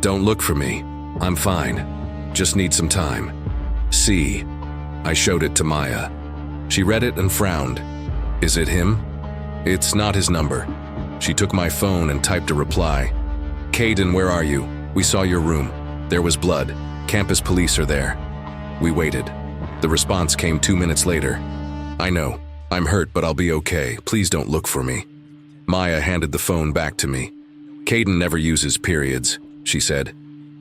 "Don't look for me. I'm fine. Just need some time. See." I showed it to Maya. She read it and frowned. "Is it him?" "It's not his number." She took my phone and typed a reply. "Caden, where are you? We saw your room. There was blood. Campus police are there." We waited. The response came 2 minutes later. "I know. I'm hurt, but I'll be okay. Please don't look for me." Maya handed the phone back to me. "Caden never uses periods," she said.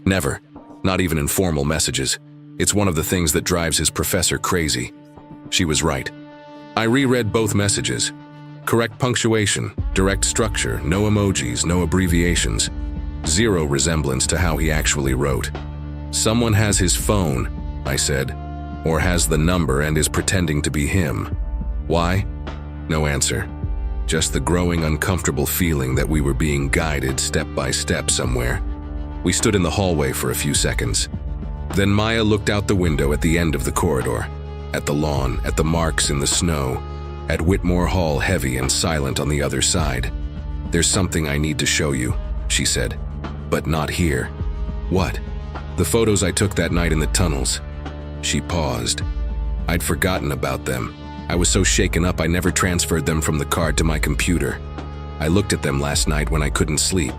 "Never. Not even in formal messages. It's one of the things that drives his professor crazy." She was right. I reread both messages. Correct punctuation, direct structure, no emojis, no abbreviations. Zero resemblance to how he actually wrote. "Someone has his phone," I said, "or has the number and is pretending to be him." Why? No answer. Just the growing uncomfortable feeling that we were being guided step by step somewhere. We stood in the hallway for a few seconds. Then Maya looked out the window at the end of the corridor, at the lawn, at the marks in the snow, at Whitmore Hall heavy and silent on the other side. "There's something I need to show you," she said. "But not here." "What?" "The photos I took that night in the tunnels." She paused. I'd forgotten about them. I was so shaken up I never transferred them from the card to my computer. I looked at them last night when I couldn't sleep.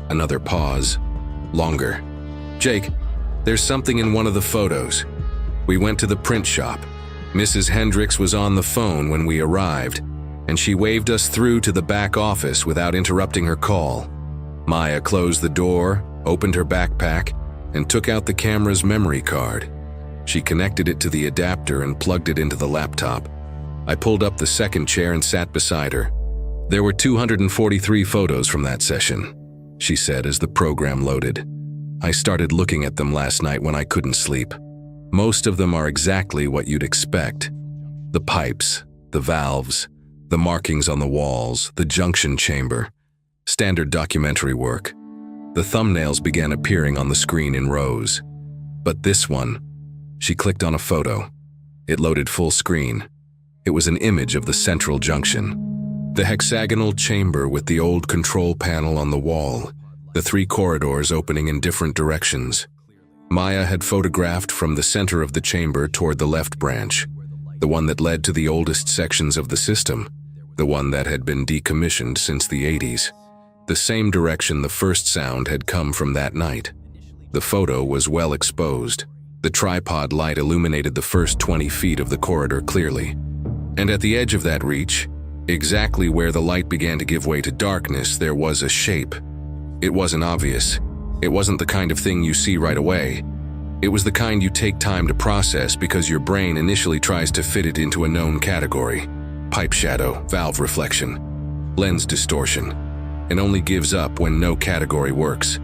Another pause. Longer. "Jake, there's something in one of the photos." We went to the print shop. Mrs. Hendricks was on the phone when we arrived, and she waved us through to the back office without interrupting her call. Maya closed the door, opened her backpack, and took out the camera's memory card. She connected it to the adapter and plugged it into the laptop. I pulled up the second chair and sat beside her. "There were 243 photos from that session," she said as the program loaded. "I started looking at them last night when I couldn't sleep. Most of them are exactly what you'd expect. The pipes, the valves, The markings on the walls, the junction chamber. Standard documentary work. The thumbnails began appearing on the screen in rows. But this one, she clicked on a photo. It loaded full screen. It was an image of the central junction. The hexagonal chamber with the old control panel on the wall, the 3 corridors opening in different directions. Maya had photographed from the center of the chamber toward the left branch, the one that led to the oldest sections of the system, the one that had been decommissioned since the 80s. The same direction the first sound had come from that night. The photo was well exposed. The tripod light illuminated the first 20 feet of the corridor clearly. And at the edge of that reach, exactly where the light began to give way to darkness, there was a shape. It wasn't obvious. It wasn't the kind of thing you see right away. It was the kind you take time to process because your brain initially tries to fit it into a known category. Pipe shadow, valve reflection, lens distortion, and only gives up when no category works.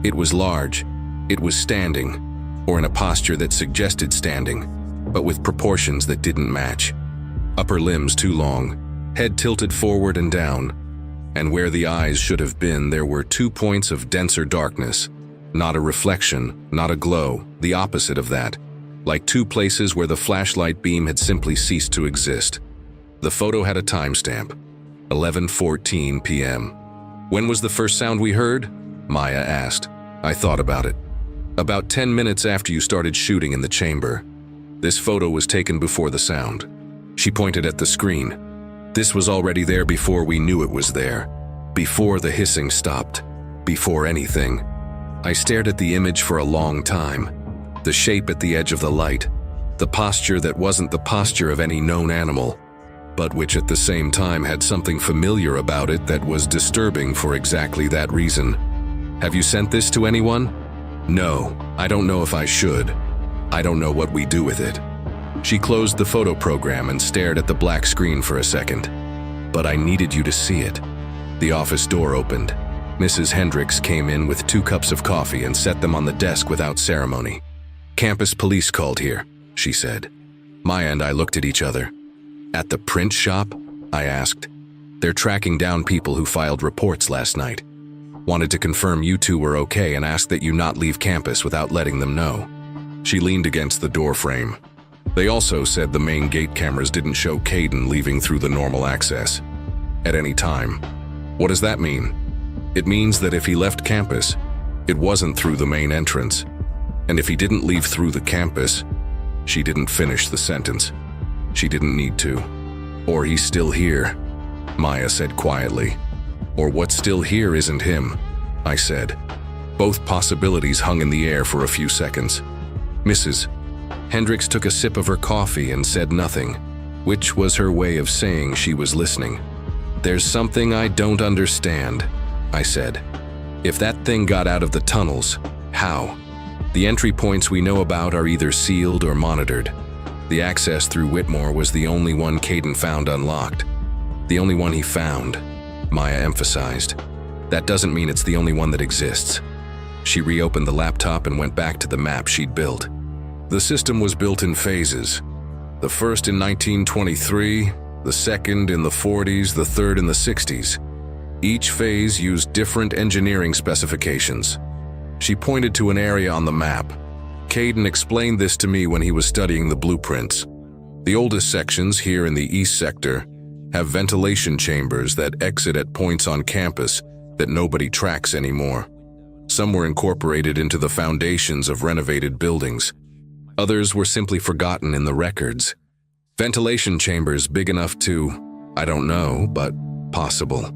It was large. It was standing, or in a posture that suggested standing, but with proportions that didn't match. Upper limbs too long, head tilted forward and down, and where the eyes should have been there were 2 points of denser darkness. Not a reflection, not a glow, the opposite of that, like 2 places where the flashlight beam had simply ceased to exist. The photo had a timestamp, 11:14 p.m. "When was the first sound we heard?" Maya asked. I thought about it. "About 10 minutes after you started shooting in the chamber. This photo was taken before the sound." She pointed at the screen. "This was already there before we knew it was there. Before the hissing stopped. Before anything." I stared at the image for a long time. The shape at the edge of the light. The posture that wasn't the posture of any known animal, but which at the same time had something familiar about it that was disturbing for exactly that reason. "Have you sent this to anyone?" "No, I don't know if I should. I don't know what we do with it." She closed the photo program and stared at the black screen for a second. "But I needed you to see it." The office door opened. Mrs. Hendricks came in with 2 cups of coffee and set them on the desk without ceremony. "Campus police called here," she said. Maya and I looked at each other. "At the print shop?" I asked. "They're tracking down people who filed reports last night. Wanted to confirm you 2 were okay and asked that you not leave campus without letting them know." She leaned against the door frame. "They also said the main gate cameras didn't show Caden leaving through the normal access at any time." "What does that mean?" "It means that if he left campus, it wasn't through the main entrance. And if he didn't leave through the campus," she didn't finish the sentence. She didn't need to. "Or he's still here," Maya said quietly. "Or what's still here isn't him," I said. Both possibilities hung in the air for a few seconds. Mrs. Hendricks took a sip of her coffee and said nothing, which was her way of saying she was listening. "There's something I don't understand," I said. "If that thing got out of the tunnels, how? The entry points we know about are either sealed or monitored. The access through Whitmore was the only one Caden found unlocked. The only one he found," Maya emphasized. "That doesn't mean it's the only one that exists." She reopened the laptop and went back to the map she'd built. "The system was built in phases. The first in 1923, the second in the 40s, the third in the 60s. Each phase used different engineering specifications." She pointed to an area on the map. "Caden explained this to me when he was studying the blueprints. The oldest sections here in the east sector have ventilation chambers that exit at points on campus that nobody tracks anymore. Some were incorporated into the foundations of renovated buildings. Others were simply forgotten in the records. Ventilation chambers big enough to, I don't know, but possible."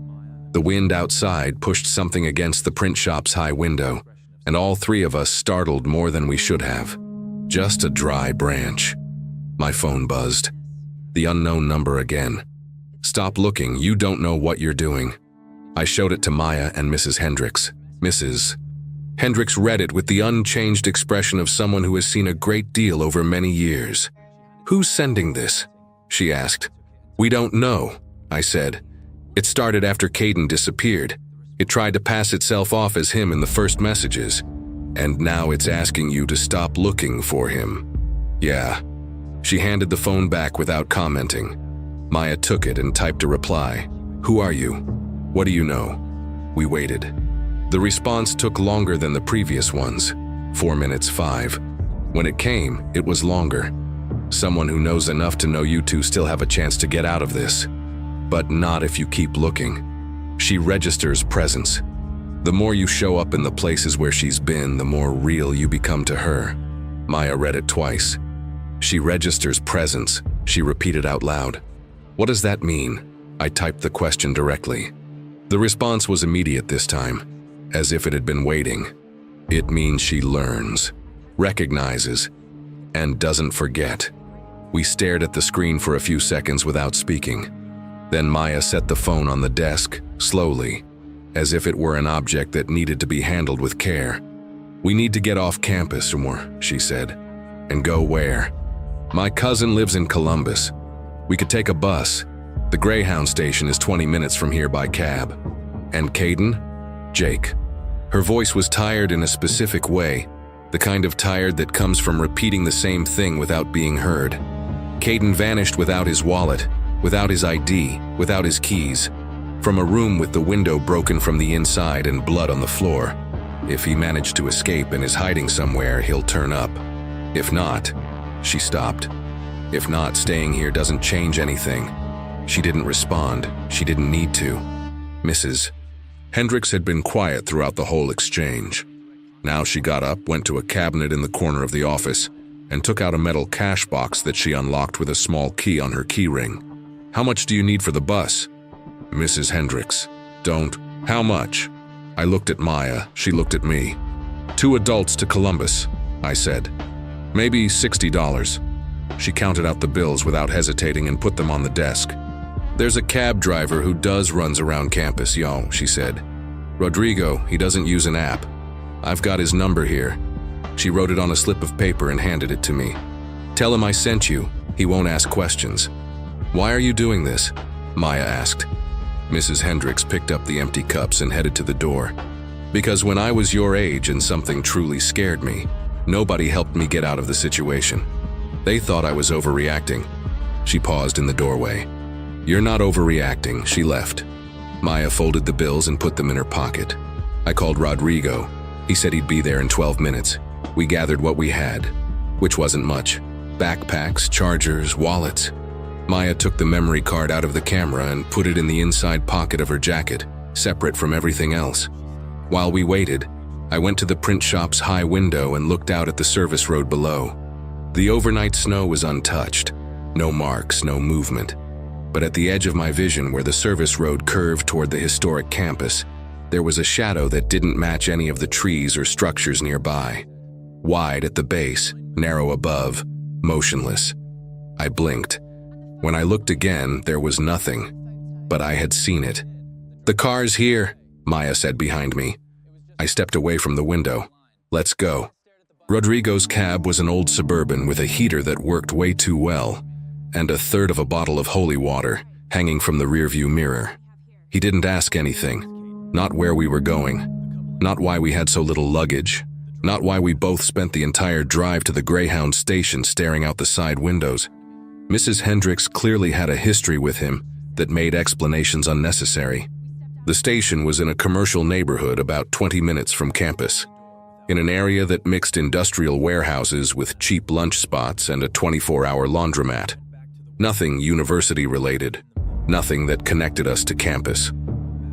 The wind outside pushed something against the print shop's high window, and all 3 of us startled more than we should have. Just a dry branch. My phone buzzed. The unknown number again. "Stop looking, you don't know what you're doing." I showed it to Maya and Mrs. Hendricks. Mrs. Hendricks read it with the unchanged expression of someone who has seen a great deal over many years. "Who's sending this?" she asked. "We don't know," I said. "It started after Caden disappeared. It tried to pass itself off as him in the first messages. And now it's asking you to stop looking for him." "Yeah." She handed the phone back without commenting. Maya took it and typed a reply. "Who are you? What do you know?" We waited. The response took longer than the previous ones. 4 minutes 5. When it came, it was longer. "Someone who knows enough to know you two still have a chance to get out of this. But not if you keep looking. She registers presence. The more you show up in the places where she's been, the more real you become to her." Maya read it twice. "She registers presence," she repeated out loud. "What does that mean?" I typed the question directly. The response was immediate this time, as if it had been waiting. "It means she learns, recognizes, and doesn't forget." We stared at the screen for a few seconds without speaking. Then Maya set the phone on the desk, slowly, as if it were an object that needed to be handled with care. "We need to get off campus more," she said. "And go where?" "My cousin lives in Columbus. We could take a bus. The Greyhound station is 20 minutes from here by cab." "And Caden?" "Jake." Her voice was tired in a specific way, the kind of tired that comes from repeating the same thing without being heard. Caden vanished without his wallet, without his ID, without his keys, from a room with the window broken from the inside and blood on the floor. If he managed to escape and is hiding somewhere, he'll turn up. If not, she stopped. If not, staying here doesn't change anything. She didn't respond. She didn't need to. Mrs. Hendricks had been quiet throughout the whole exchange. Now she got up, went to a cabinet in the corner of the office, and took out a metal cash box that she unlocked with a small key on her keyring. "How much do you need for the bus?" "Mrs. Hendricks, don't." "How much?" I looked at Maya, she looked at me. "2 adults to Columbus," I said. "Maybe $60. She counted out the bills without hesitating and put them on the desk. "There's a cab driver who runs around campus, yo," she said. "Rodrigo, he doesn't use an app. I've got his number here." She wrote it on a slip of paper and handed it to me. "Tell him I sent you. He won't ask questions." "Why are you doing this?" Maya asked. Mrs. Hendricks picked up the empty cups and headed to the door. "Because when I was your age and something truly scared me, nobody helped me get out of the situation. They thought I was overreacting." She paused in the doorway. "You're not overreacting," she left. Maya folded the bills and put them in her pocket. I called Rodrigo. He said he'd be there in 12 minutes. We gathered what we had, which wasn't much. Backpacks, chargers, wallets. Maya took the memory card out of the camera and put it in the inside pocket of her jacket, separate from everything else. While we waited, I went to the print shop's high window and looked out at the service road below. The overnight snow was untouched. No marks, no movement. But at the edge of my vision, where the service road curved toward the historic campus, there was a shadow that didn't match any of the trees or structures nearby. Wide at the base, narrow above, motionless. I blinked. When I looked again, there was nothing. But I had seen it. "The car's here," Maya said behind me. I stepped away from the window. "Let's go." Rodrigo's cab was an old Suburban with a heater that worked way too well, and a third of a bottle of holy water hanging from the rearview mirror. He didn't ask anything. Not where we were going. Not why we had so little luggage. Not why we both spent the entire drive to the Greyhound station staring out the side windows. Mrs. Hendricks clearly had a history with him that made explanations unnecessary. The station was in a commercial neighborhood about 20 minutes from campus, in an area that mixed industrial warehouses with cheap lunch spots and a 24-hour laundromat. Nothing university-related, nothing that connected us to campus.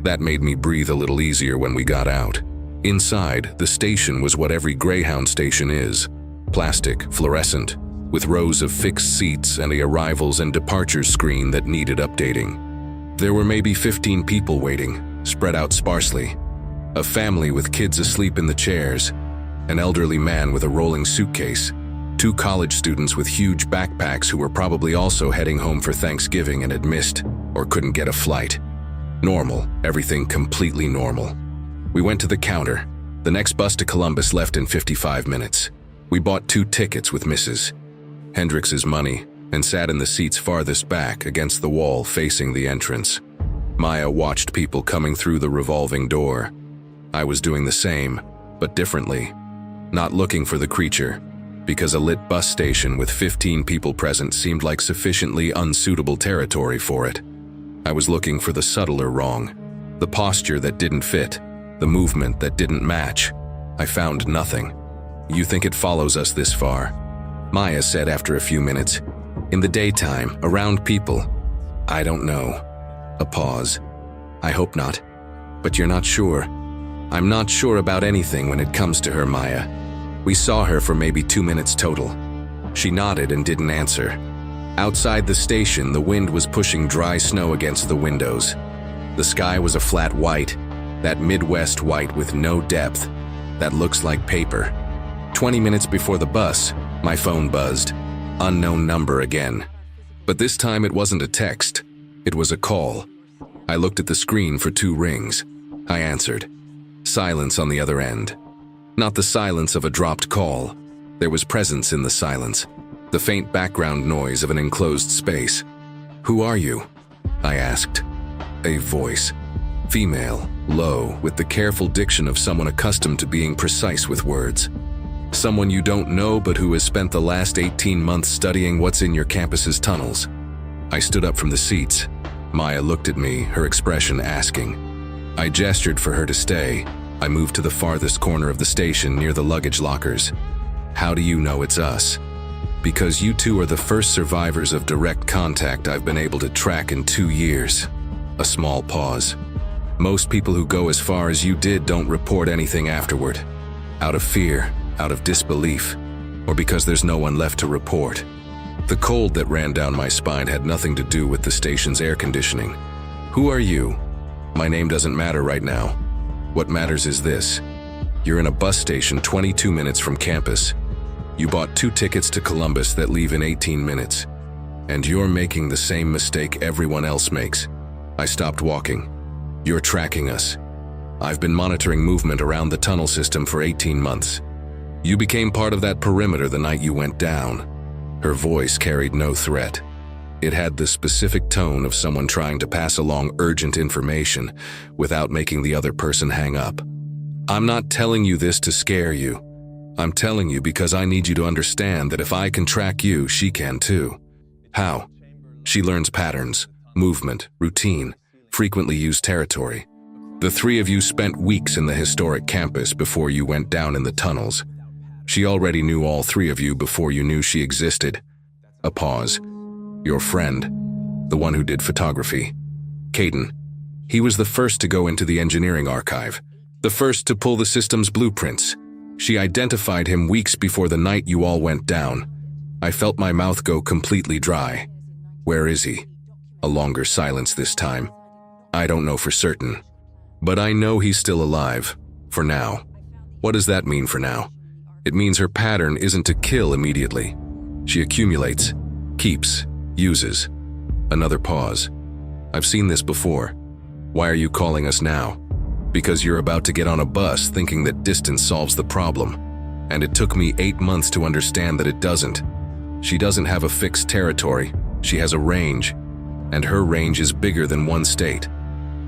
That made me breathe a little easier when we got out. Inside, the station was what every Greyhound station is: plastic, fluorescent, with rows of fixed seats and a arrivals and departures screen that needed updating. There were maybe 15 people waiting, spread out sparsely. A family with kids asleep in the chairs, an elderly man with a rolling suitcase, 2 college students with huge backpacks who were probably also heading home for Thanksgiving and had missed or couldn't get a flight. Normal, everything completely normal. We went to the counter. The next bus to Columbus left in 55 minutes. We bought 2 tickets with Mrs. Hendricks's money and sat in the seats farthest back against the wall facing the entrance. Maya watched people coming through the revolving door. I was doing the same, but differently. Not looking for the creature, because a lit bus station with 15 people present seemed like sufficiently unsuitable territory for it. I was looking for the subtler wrong, the posture that didn't fit, the movement that didn't match. I found nothing. You think it follows us this far? Maya said after a few minutes. In the daytime, around people. I don't know. A pause. I hope not. But you're not sure. I'm not sure about anything when it comes to her, Maya. We saw her for maybe 2 minutes total. She nodded and didn't answer. Outside the station, the wind was pushing dry snow against the windows. The sky was a flat white, that Midwest white with no depth, that looks like paper. 20 minutes before the bus, my phone buzzed. Unknown number again. But this time it wasn't a text. It was a call. I looked at the screen for 2 rings. I answered. Silence on the other end. Not the silence of a dropped call. There was presence in the silence. The faint background noise of an enclosed space. Who are you? I asked. A voice. Female, low, with the careful diction of someone accustomed to being precise with words. Someone you don't know but who has spent the last 18 months studying what's in your campus's tunnels. I stood up from the seats. Maya looked at me, her expression asking. I gestured for her to stay. I moved to the farthest corner of the station near the luggage lockers. How do you know it's us? Because you two are the first survivors of direct contact I've been able to track in 2 years. A small pause. Most people who go as far as you did don't report anything afterward. Out of fear, out of disbelief, or because there's no one left to report. The cold that ran down my spine had nothing to do with the station's air conditioning. Who are you? My name doesn't matter right now. What matters is this. You're in a bus station 22 minutes from campus. You bought 2 tickets to Columbus that leave in 18 minutes. And you're making the same mistake everyone else makes. I stopped walking. You're tracking us. I've been monitoring movement around the tunnel system for 18 months. You became part of that perimeter the night you went down. Her voice carried no threat. It had the specific tone of someone trying to pass along urgent information without making the other person hang up. I'm not telling you this to scare you. I'm telling you because I need you to understand that if I can track you, she can too. How? She learns patterns, movement, routine, frequently used territory. The 3 of you spent weeks in the historic campus before you went down in the tunnels. She already knew all 3 of you before you knew she existed. A pause. Your friend, the one who did photography. Caden. He was the first to go into the engineering archive, the first to pull the system's blueprints. She identified him weeks before the night you all went down. I felt my mouth go completely dry. Where is he? A longer silence this time. I don't know for certain. But I know he's still alive. For now. What does that mean for now? It means her pattern isn't to kill immediately. She accumulates, keeps, uses. Another pause. I've seen this before. Why are you calling us now? Because you're about to get on a bus thinking that distance solves the problem. And it took me 8 months to understand that it doesn't. She doesn't have a fixed territory. She has a range. And her range is bigger than one state.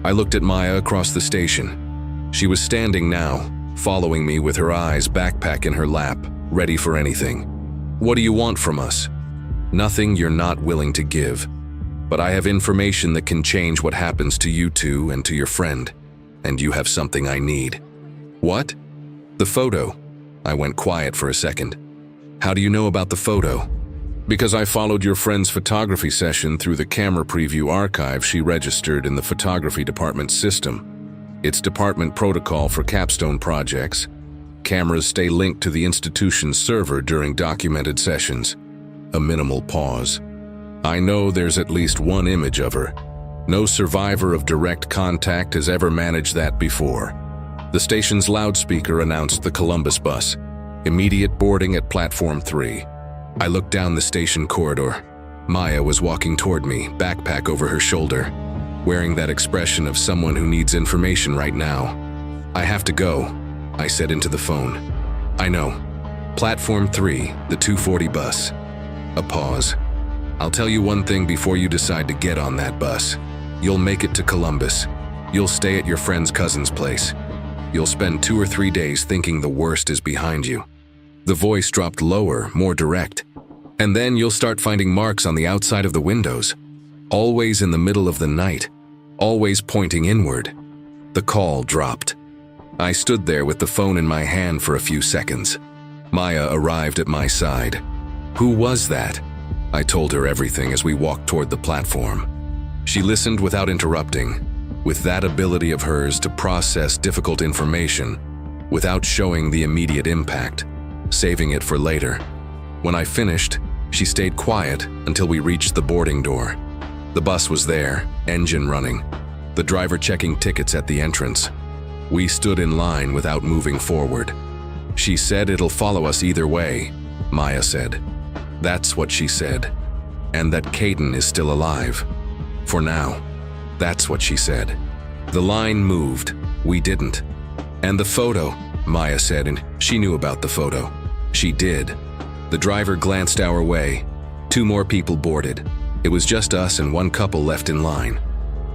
I looked at Maya across the station. She was standing now, following me with her eyes, backpack in her lap, ready for anything. What do you want from us? Nothing you're not willing to give. But I have information that can change what happens to you two and to your friend. And you have something I need. What? The photo. I went quiet for a second. How do you know about the photo? Because I followed your friend's photography session through the camera preview archive she registered in the photography department system. It's department protocol for capstone projects. Cameras stay linked to the institution's server during documented sessions. A minimal pause. I know there's at least one image of her. No survivor of direct contact has ever managed that before. The station's loudspeaker announced the Columbus bus. Immediate boarding at platform 3. I looked down the station corridor. Maya was walking toward me, backpack over her shoulder, wearing that expression of someone who needs information right now. I have to go, I said into the phone. I know. Platform 3, the 240 bus. A pause. I'll tell you one thing before you decide to get on that bus. You'll make it to Columbus. You'll stay at your friend's cousin's place. You'll spend 2 or 3 days thinking the worst is behind you. The voice dropped lower, more direct. "And then you'll start finding marks on the outside of the windows. Always in the middle of the night. Always pointing inward." The call dropped. I stood there with the phone in my hand for a few seconds. Maya arrived at my side. "Who was that?" I told her everything as we walked toward the platform. She listened without interrupting, with that ability of hers to process difficult information without showing the immediate impact, saving it for later. When I finished, she stayed quiet until we reached the boarding door. The bus was there, engine running, the driver checking tickets at the entrance. We stood in line without moving forward. "She said it'll follow us either way," Maya said. That's what she said. And that Caden is still alive. For now. That's what she said. The line moved. We didn't. "And the photo," Maya said, and she knew about the photo. She did. The driver glanced our way. 2 more people boarded. It was just us and 1 couple left in line.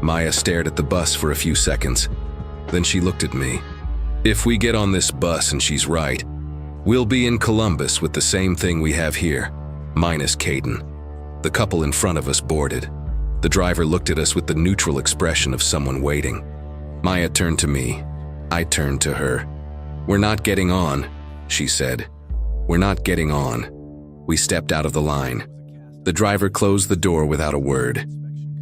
Maya stared at the bus for a few seconds. Then she looked at me. "If we get on this bus and she's right, we'll be in Columbus with the same thing we have here, minus Caden." The couple in front of us boarded. The driver looked at us with the neutral expression of someone waiting. Maya turned to me. I turned to her. "We're not getting on," she said. "We're not getting on." We stepped out of the line. The driver closed the door without a word.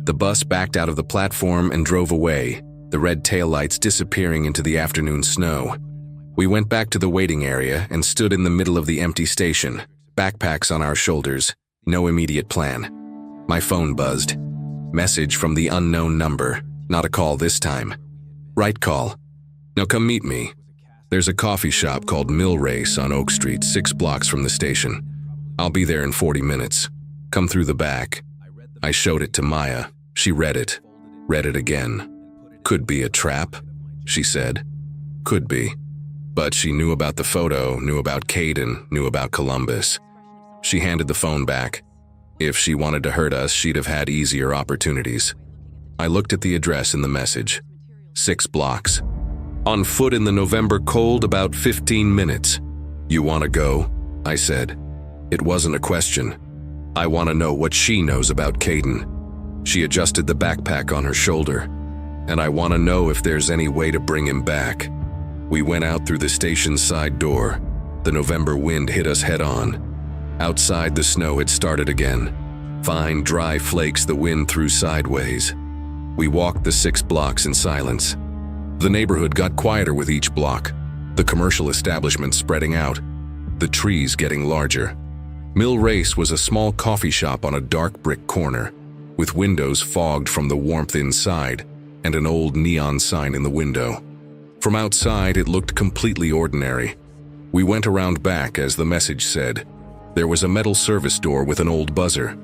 The bus backed out of the platform and drove away, the red taillights disappearing into the afternoon snow. We went back to the waiting area and stood in the middle of the empty station, backpacks on our shoulders, no immediate plan. My phone buzzed. Message from the unknown number. Not a call this time. "Right call. Now come meet me. There's a coffee shop called Mill Race on Oak Street, 6 blocks from the station. I'll be there in 40 minutes. Come through the back." I showed it to Maya. She read it again. "Could be a trap," she said. "Could be." But she knew about the photo, knew about Caden, knew about Columbus. She handed the phone back. If she wanted to hurt us, she'd have had easier opportunities. I looked at the address in the message. 6 blocks. "On foot in the November cold, about 15 minutes. You want to go?" I said. It wasn't a question. I want to know what she knows about Caden. She adjusted the backpack on her shoulder. "And I want to know if there's any way to bring him back." We went out through the station's side door. The November wind hit us head on. Outside, the snow had started again. Fine, dry flakes the wind threw sideways. We walked the 6 blocks in silence. The neighborhood got quieter with each block, the commercial establishments spreading out, the trees getting larger. Mill Race was a small coffee shop on a dark brick corner, with windows fogged from the warmth inside and an old neon sign in the window. From outside, it looked completely ordinary. We went around back, as the message said. There was a metal service door with an old buzzer.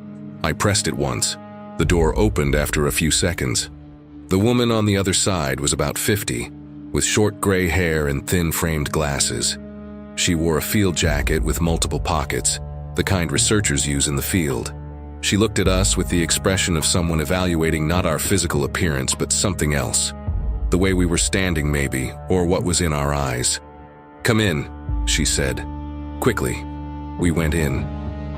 I pressed it once. The door opened after a few seconds. The woman on the other side was about 50, with short gray hair and thin-framed glasses. She wore a field jacket with multiple pockets, the kind researchers use in the field. She looked at us with the expression of someone evaluating not our physical appearance but something else. The way we were standing maybe, or what was in our eyes. "Come in," she said. Quickly. We went in.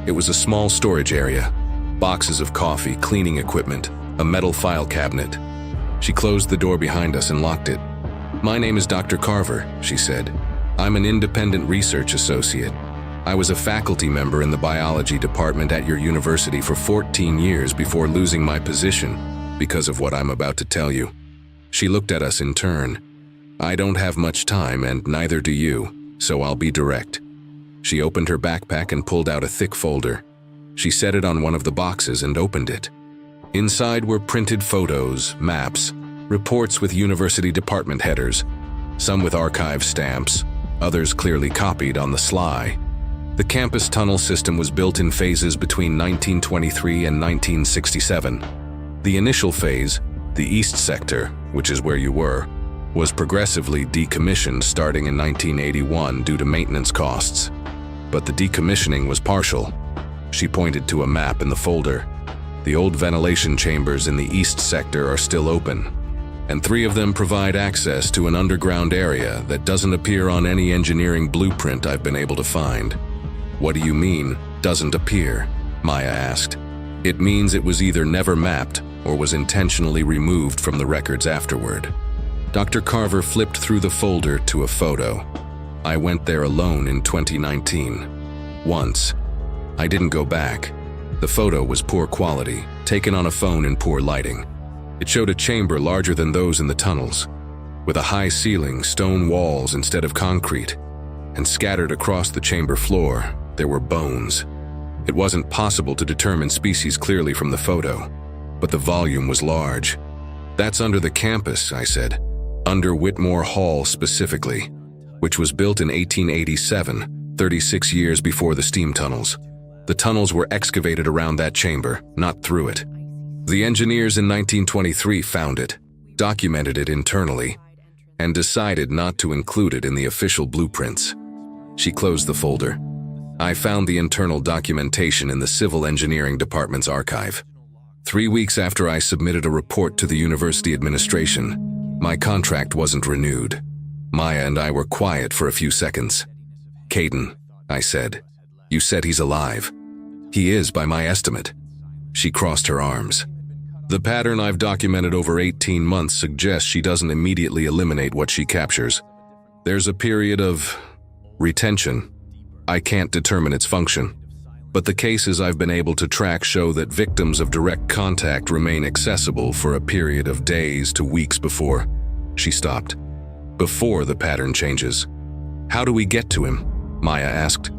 It was a small storage area. Boxes of coffee, cleaning equipment, a metal file cabinet. She closed the door behind us and locked it. "My name is Dr. Carver," she said. "I'm an independent research associate. I was a faculty member in the biology department at your university for 14 years before losing my position because of what I'm about to tell you." She looked at us in turn. "I don't have much time, and neither do you, so I'll be direct." She opened her backpack and pulled out a thick folder. She set it on one of the boxes and opened it. Inside were printed photos, maps, reports with university department headers, some with archive stamps, others clearly copied on the sly. The campus tunnel system was built in phases between 1923 and 1967. The initial phase, the east sector, which is where you were, was progressively decommissioned starting in 1981 due to maintenance costs. But the decommissioning was partial. She pointed to a map in the folder. The old ventilation chambers in the east sector are still open. and 3 of them provide access to an underground area that doesn't appear on any engineering blueprint I've been able to find. What do you mean, doesn't appear? Maya asked. It means it was either never mapped or was intentionally removed from the records afterward. Dr. Carver flipped through the folder to a photo. I went there alone in 2019. Once. I didn't go back. The photo was poor quality, taken on a phone in poor lighting. It showed a chamber larger than those in the tunnels, with a high ceiling, stone walls instead of concrete, and scattered across the chamber floor, there were bones. It wasn't possible to determine species clearly from the photo, but the volume was large. That's under the campus, I said. Under Whitmore Hall specifically, which was built in 1887, 36 years before the steam tunnels. The tunnels were excavated around that chamber, not through it. The engineers in 1923 found it, documented it internally, and decided not to include it in the official blueprints. She closed the folder. I found the internal documentation in the Civil Engineering Department's archive. 3 weeks after I submitted a report to the university administration, my contract wasn't renewed. Maya and I were quiet for a few seconds. "Caden," I said, "you said he's alive." "He is, by my estimate." She crossed her arms. The pattern I've documented over 18 months suggests she doesn't immediately eliminate what she captures. There's a period of retention. I can't determine its function, but the cases I've been able to track show that victims of direct contact remain accessible for a period of days to weeks before. She stopped. Before the pattern changes. "How do we get to him?" Maya asked.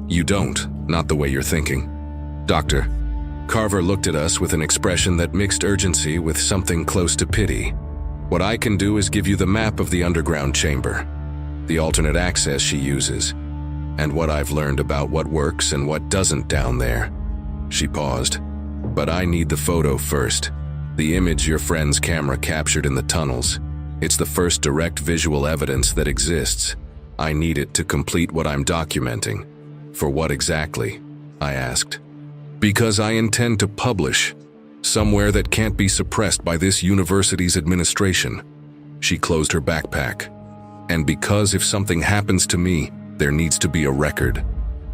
"You don't, not the way you're thinking." "Doctor." Carver looked at us with an expression that mixed urgency with something close to pity. "What I can do is give you the map of the underground chamber, the alternate access she uses, and what I've learned about what works and what doesn't down there." She paused. "But I need the photo first. The image your friend's camera captured in the tunnels. It's the first direct visual evidence that exists. I need it to complete what I'm documenting." "For what exactly?" I asked. "Because I intend to publish, somewhere that can't be suppressed by this university's administration." She closed her backpack. "And because if something happens to me, there needs to be a record."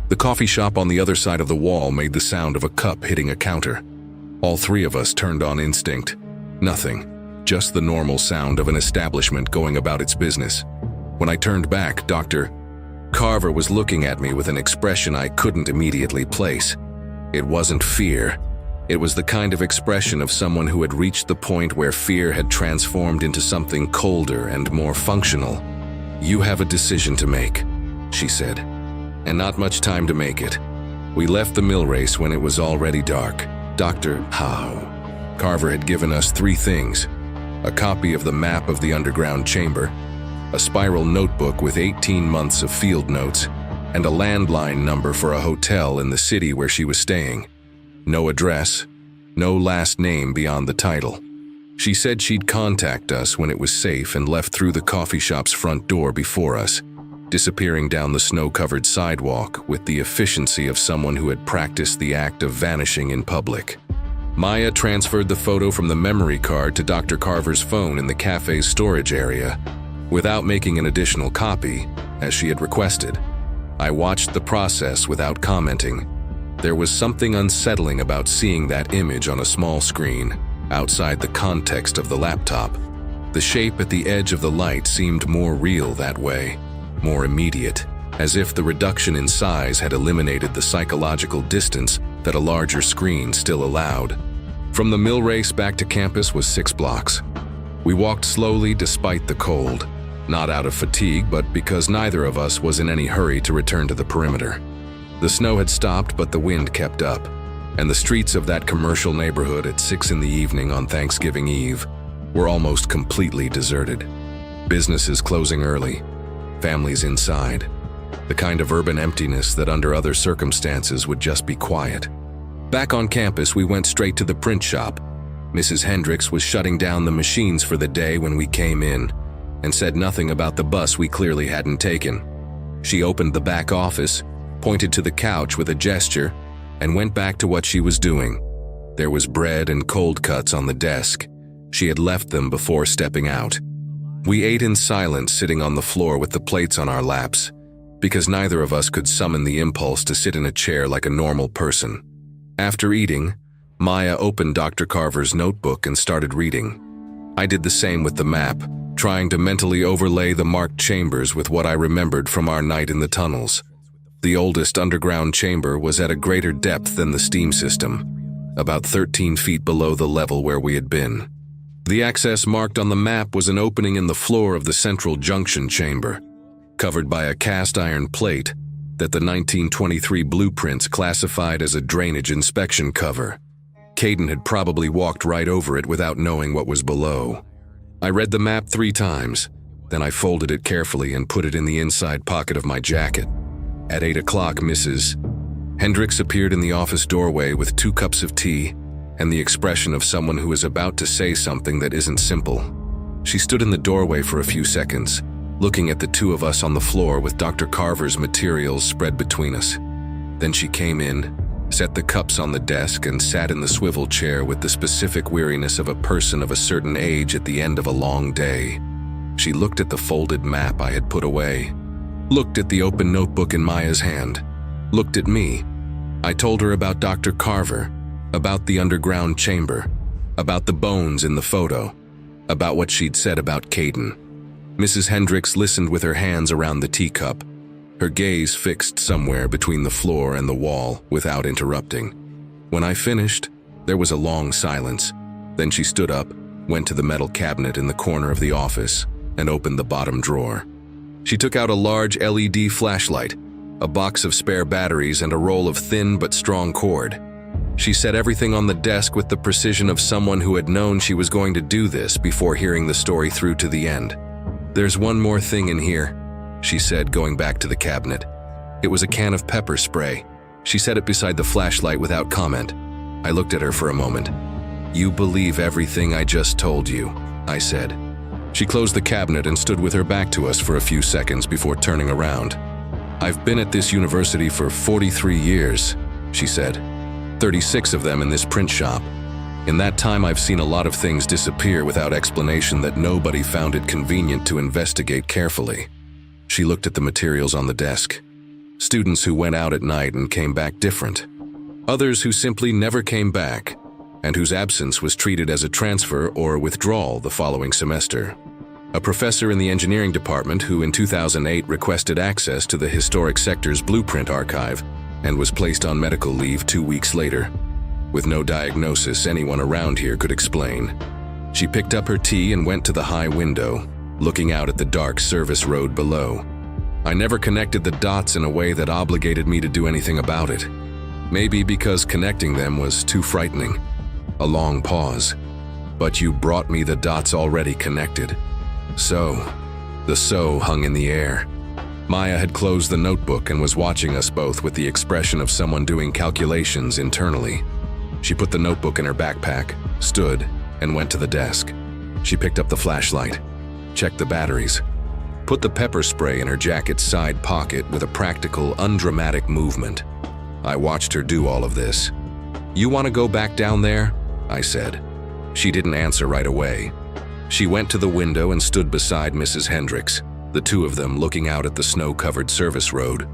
The coffee shop on the other side of the wall made the sound of a cup hitting a counter. All 3 of us turned on instinct. Nothing, just the normal sound of an establishment going about its business. When I turned back, Dr. Carver was looking at me with an expression I couldn't immediately place. It wasn't fear. It was the kind of expression of someone who had reached the point where fear had transformed into something colder and more functional. "You have a decision to make," she said, "and not much time to make it." We left the mill race when it was already dark. Dr. Howe. Carver had given us 3 things: a copy of the map of the underground chamber, a spiral notebook with 18 months of field notes, and a landline number for a hotel in the city where she was staying. No address, no last name beyond the title. She said she'd contact us when it was safe and left through the coffee shop's front door before us, disappearing down the snow-covered sidewalk with the efficiency of someone who had practiced the act of vanishing in public. Maya transferred the photo from the memory card to Dr. Carver's phone in the cafe's storage area, without making an additional copy, as she had requested. I watched the process without commenting. There was something unsettling about seeing that image on a small screen, outside the context of the laptop. The shape at the edge of the light seemed more real that way, more immediate, as if the reduction in size had eliminated the psychological distance that a larger screen still allowed. From the mill race back to campus was 6 blocks. We walked slowly despite the cold, not out of fatigue, but because neither of us was in any hurry to return to the perimeter. The snow had stopped, but the wind kept up, and the streets of that commercial neighborhood at 6 in the evening on Thanksgiving Eve were almost completely deserted. Businesses closing early, families inside, the kind of urban emptiness that under other circumstances would just be quiet. Back on campus, we went straight to the print shop. Mrs. Hendricks was shutting down the machines for the day when we came in, and said nothing about the bus we clearly hadn't taken. She opened the back office, pointed to the couch with a gesture, and went back to what she was doing. There was bread and cold cuts on the desk, She had left them before stepping out. We ate in silence, sitting on the floor with the plates on our laps, because neither of us could summon the impulse to sit in a chair like a normal person. After eating, Maya opened Dr. Carver's notebook and started reading. I did the same with the map, trying to mentally overlay the marked chambers with what I remembered from our night in the tunnels. The oldest underground chamber was at a greater depth than the steam system, about 13 feet below the level where we had been. The access marked on the map was an opening in the floor of the central junction chamber, covered by a cast iron plate that the 1923 blueprints classified as a drainage inspection cover. Caden had probably walked right over it without knowing what was below. I read the map 3 times, then I folded it carefully and put it in the inside pocket of my jacket. At 8 o'clock, Mrs. Hendricks appeared in the office doorway with 2 cups of tea and the expression of someone who is about to say something that isn't simple. She stood in the doorway for a few seconds, looking at the 2 of us on the floor with Dr. Carver's materials spread between us. Then she came in, set the cups on the desk, and sat in the swivel chair with the specific weariness of a person of a certain age at the end of a long day. She looked at the folded map I had put away, looked at the open notebook in Maya's hand, looked at me. I told her about Dr. Carver, about the underground chamber, about the bones in the photo, about what she'd said about Caden. Mrs. Hendricks listened with her hands around the teacup, her gaze fixed somewhere between the floor and the wall without interrupting. When I finished, there was a long silence. Then she stood up, went to the metal cabinet in the corner of the office, and opened the bottom drawer. She took out a large LED flashlight, a box of spare batteries, and a roll of thin but strong cord. She set everything on the desk with the precision of someone who had known she was going to do this before hearing the story through to the end. "There's one more thing in here," she said, going back to the cabinet. It was a can of pepper spray. She set it beside the flashlight without comment. I looked at her for a moment. "You believe everything I just told you," I said. She closed the cabinet and stood with her back to us for a few seconds before turning around. "I've been at this university for 43 years, she said. 36 of them in this print shop. In that time, I've seen a lot of things disappear without explanation that nobody found it convenient to investigate carefully." She looked at the materials on the desk. Students who went out at night and came back different. Others who simply never came back, and whose absence was treated as a transfer or withdrawal the following semester. A professor in the engineering department who in 2008 requested access to the historic sector's blueprint archive and was placed on medical leave 2 weeks later. With no diagnosis anyone around here could explain. She picked up her tea and went to the high window, looking out at the dark service road below. I never connected the dots in a way that obligated me to do anything about it. Maybe because connecting them was too frightening. A long pause. "But you brought me the dots already connected." The so hung in the air. Maya had closed the notebook and was watching us both with the expression of someone doing calculations internally. She put the notebook in her backpack, stood, and went to the desk. She picked up the flashlight, checked the batteries, put the pepper spray in her jacket's side pocket with a practical, undramatic movement. I watched her do all of this. "You want to go back down there?" I said. She didn't answer right away. She went to the window and stood beside Mrs. Hendricks, the 2 of them looking out at the snow-covered service road,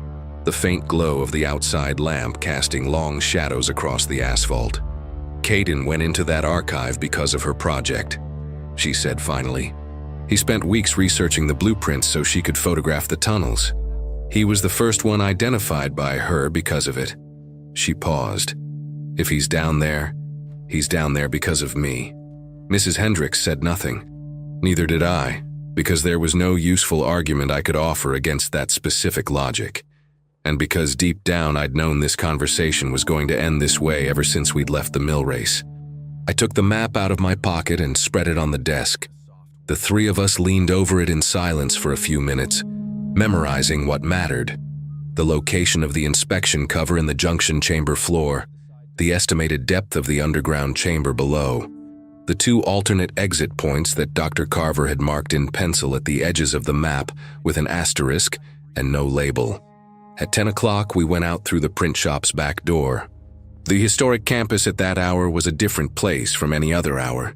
the faint glow of the outside lamp casting long shadows across the asphalt. "Caden went into that archive because of her project," she said finally. "He spent weeks researching the blueprints so she could photograph the tunnels. He was the first one identified by her because of it." She paused. "If he's down there because of me." Mrs. Hendricks said nothing. Neither did I, because there was no useful argument I could offer against that specific logic. And because deep down I'd known this conversation was going to end this way ever since we'd left the mill race. I took the map out of my pocket and spread it on the desk. The 3 of us leaned over it in silence for a few minutes, memorizing what mattered: the location of the inspection cover in the junction chamber floor, the estimated depth of the underground chamber below, the 2 alternate exit points that Dr. Carver had marked in pencil at the edges of the map with an asterisk and no label. At 10 o'clock, we went out through the print shop's back door. The historic campus at that hour was a different place from any other hour.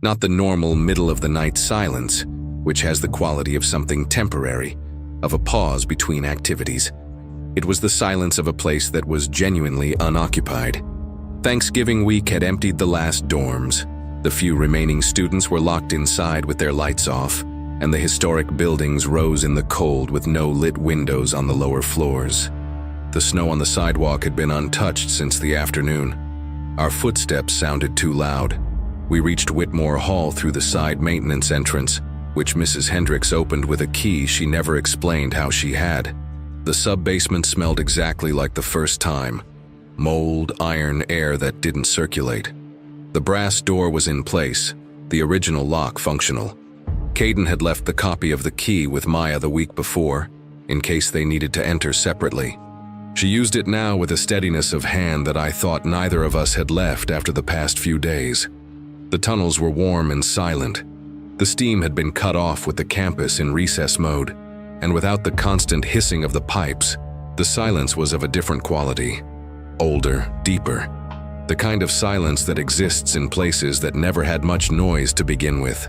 Not the normal middle-of-the-night silence, which has the quality of something temporary, of a pause between activities. It was the silence of a place that was genuinely unoccupied. Thanksgiving week had emptied the last dorms. The few remaining students were locked inside with their lights off, and the historic buildings rose in the cold with no lit windows on the lower floors. The snow on the sidewalk had been untouched since the afternoon. Our footsteps sounded too loud. We reached Whitmore Hall through the side maintenance entrance, which Mrs. Hendricks opened with a key she never explained how she had. The sub-basement smelled exactly like the first time. Mold, iron, air that didn't circulate. The brass door was in place, the original lock functional. Caden had left the copy of the key with Maya the week before, in case they needed to enter separately. She used it now with a steadiness of hand that I thought neither of us had left after the past few days. The tunnels were warm and silent. The steam had been cut off with the campus in recess mode, and without the constant hissing of the pipes, the silence was of a different quality. Older, deeper. The kind of silence that exists in places that never had much noise to begin with.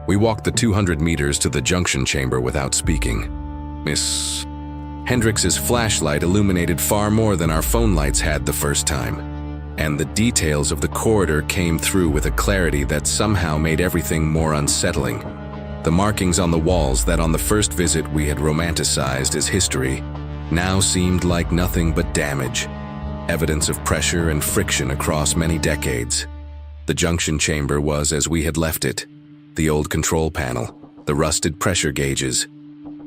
We walked the 200 meters to the junction chamber without speaking. Miss Hendricks's flashlight illuminated far more than our phone lights had the first time, and the details of the corridor came through with a clarity that somehow made everything more unsettling. The markings on the walls that on the first visit we had romanticized as history now seemed like nothing but damage, evidence of pressure and friction across many decades. The junction chamber was as we had left it, the old control panel, the rusted pressure gauges,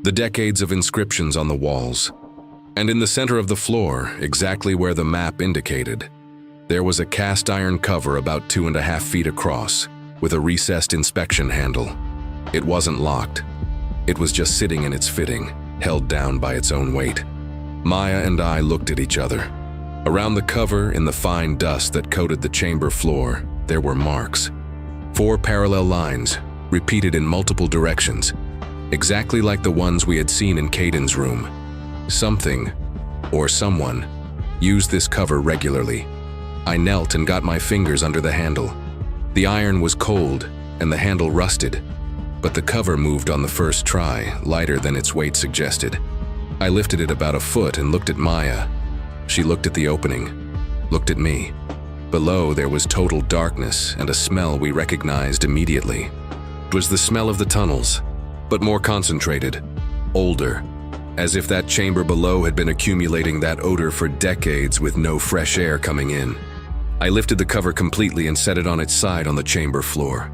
the decades of inscriptions on the walls. And in the center of the floor, exactly where the map indicated, there was a cast iron cover about 2.5 feet across, with a recessed inspection handle. It wasn't locked. It was just sitting in its fitting, held down by its own weight. Maya and I looked at each other. Around the cover, in the fine dust that coated the chamber floor, there were marks. 4 parallel lines, repeated in multiple directions, exactly like the ones we had seen in Caden's room. Something, or someone, used this cover regularly. I knelt and got my fingers under the handle. The iron was cold, and the handle rusted, but the cover moved on the first try, lighter than its weight suggested. I lifted it about a foot and looked at Maya. She looked at the opening, looked at me. Below there was total darkness and a smell we recognized immediately. It was the smell of the tunnels, but more concentrated, older, as if that chamber below had been accumulating that odor for decades with no fresh air coming in. I lifted the cover completely and set it on its side on the chamber floor.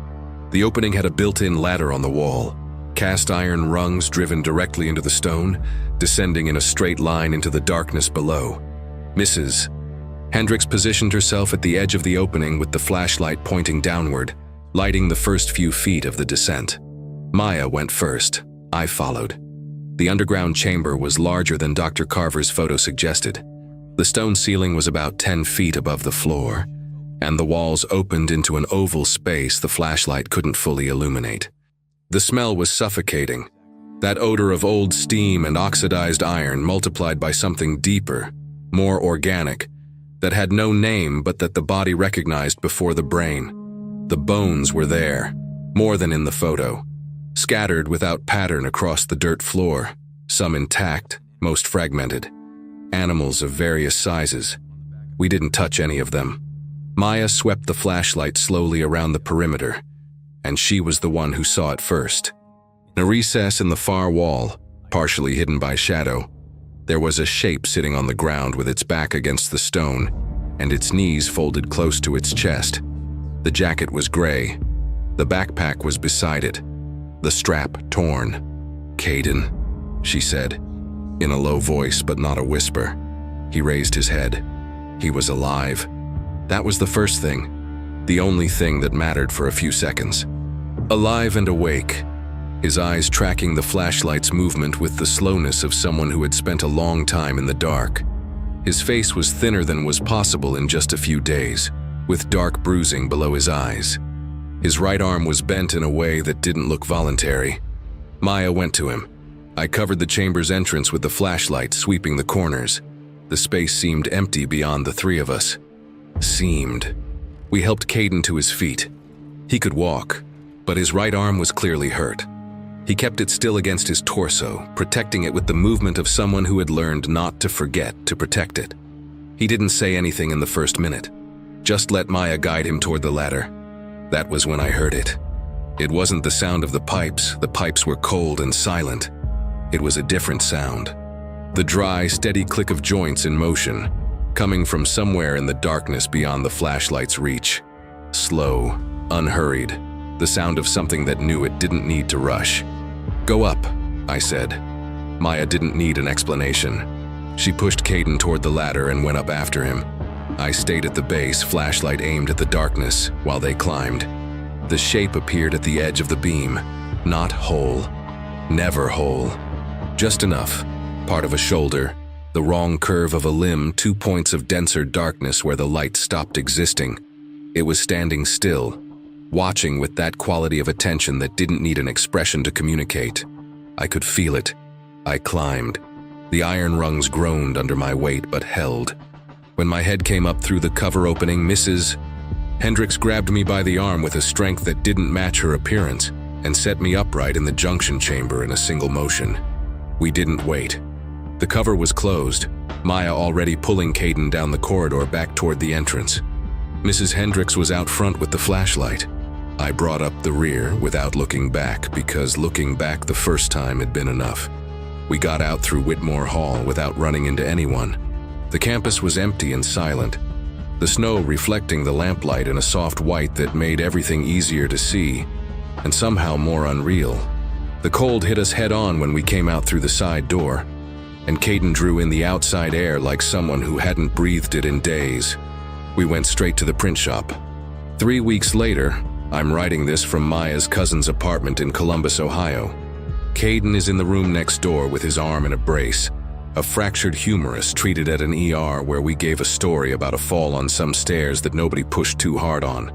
The opening had a built-in ladder on the wall, cast iron rungs driven directly into the stone, descending in a straight line into the darkness below. Mrs. Hendricks positioned herself at the edge of the opening with the flashlight pointing downward, lighting the first few feet of the descent. Maya went first. I followed. The underground chamber was larger than Dr. Carver's photo suggested. The stone ceiling was about 10 feet above the floor, and the walls opened into an oval space the flashlight couldn't fully illuminate. The smell was suffocating, that odor of old steam and oxidized iron multiplied by something deeper, more organic, that had no name but that the body recognized before the brain. The bones were there, more than in the photo, scattered without pattern across the dirt floor, some intact, most fragmented. Animals of various sizes. We didn't touch any of them. Maya swept the flashlight slowly around the perimeter, and she was the one who saw it first. In a recess in the far wall, partially hidden by shadow, there was a shape sitting on the ground with its back against the stone and its knees folded close to its chest. The jacket was gray. The backpack was beside it, the strap torn. "Caden," she said, in a low voice but not a whisper. He raised his head. He was alive. That was the first thing, the only thing that mattered for a few seconds. Alive and awake, his eyes tracking the flashlight's movement with the slowness of someone who had spent a long time in the dark. His face was thinner than was possible in just a few days, with dark bruising below his eyes. His right arm was bent in a way that didn't look voluntary. Maya went to him. I covered the chamber's entrance with the flashlight, sweeping the corners. The space seemed empty beyond the three of us. Seemed. We helped Caden to his feet. He could walk, but his right arm was clearly hurt. He kept it still against his torso, protecting it with the movement of someone who had learned not to forget to protect it. He didn't say anything in the first minute, just let Maya guide him toward the ladder. That was when I heard it. It wasn't the sound of the pipes were cold and silent. It was a different sound. The dry, steady click of joints in motion, coming from somewhere in the darkness beyond the flashlight's reach. Slow, unhurried, the sound of something that knew it didn't need to rush. "Go up," I said. Maya didn't need an explanation. She pushed Caden toward the ladder and went up after him. I stayed at the base, flashlight aimed at the darkness, while they climbed. The shape appeared at the edge of the beam. Not whole. Never whole. Just enough. Part of a shoulder, the wrong curve of a limb, 2 points of denser darkness where the light stopped existing. It was standing still, watching with that quality of attention that didn't need an expression to communicate. I could feel it. I climbed. The iron rungs groaned under my weight but held. When my head came up through the cover opening, Mrs. Hendricks grabbed me by the arm with a strength that didn't match her appearance and set me upright in the junction chamber in a single motion. We didn't wait. The cover was closed, Maya already pulling Caden down the corridor back toward the entrance. Mrs. Hendricks was out front with the flashlight. I brought up the rear without looking back because looking back the first time had been enough. We got out through Whitmore Hall without running into anyone. The campus was empty and silent, the snow reflecting the lamplight in a soft white that made everything easier to see, and somehow more unreal. The cold hit us head-on when we came out through the side door, and Caden drew in the outside air like someone who hadn't breathed it in days. We went straight to the print shop. 3 weeks later, I'm writing this from Maya's cousin's apartment in Columbus, Ohio. Caden is in the room next door with his arm in a brace, a fractured humerus treated at an ER where we gave a story about a fall on some stairs that nobody pushed too hard on.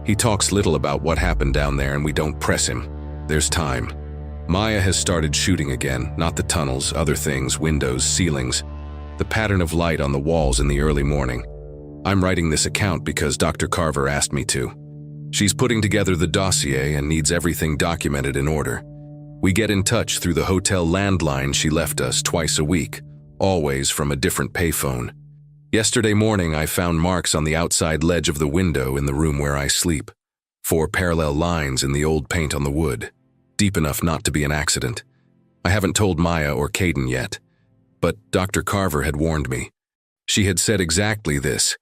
He talks little about what happened down there and we don't press him. There's time. Maya has started shooting again, not the tunnels, other things, windows, ceilings, the pattern of light on the walls in the early morning. I'm writing this account because Dr. Carver asked me to. She's putting together the dossier and needs everything documented in order. We get in touch through the hotel landline she left us twice a week, always from a different payphone. Yesterday morning, I found marks on the outside ledge of the window in the room where I sleep. 4 parallel lines in the old paint on the wood, deep enough not to be an accident. I haven't told Maya or Caden yet, but Dr. Carver had warned me. She had said exactly this.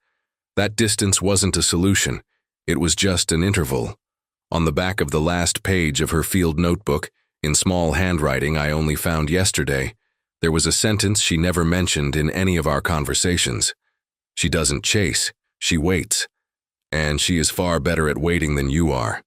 That distance wasn't a solution. It was just an interval. On the back of the last page of her field notebook, in small handwriting I only found yesterday, there was a sentence she never mentioned in any of our conversations. She doesn't chase, she waits. And she is far better at waiting than you are.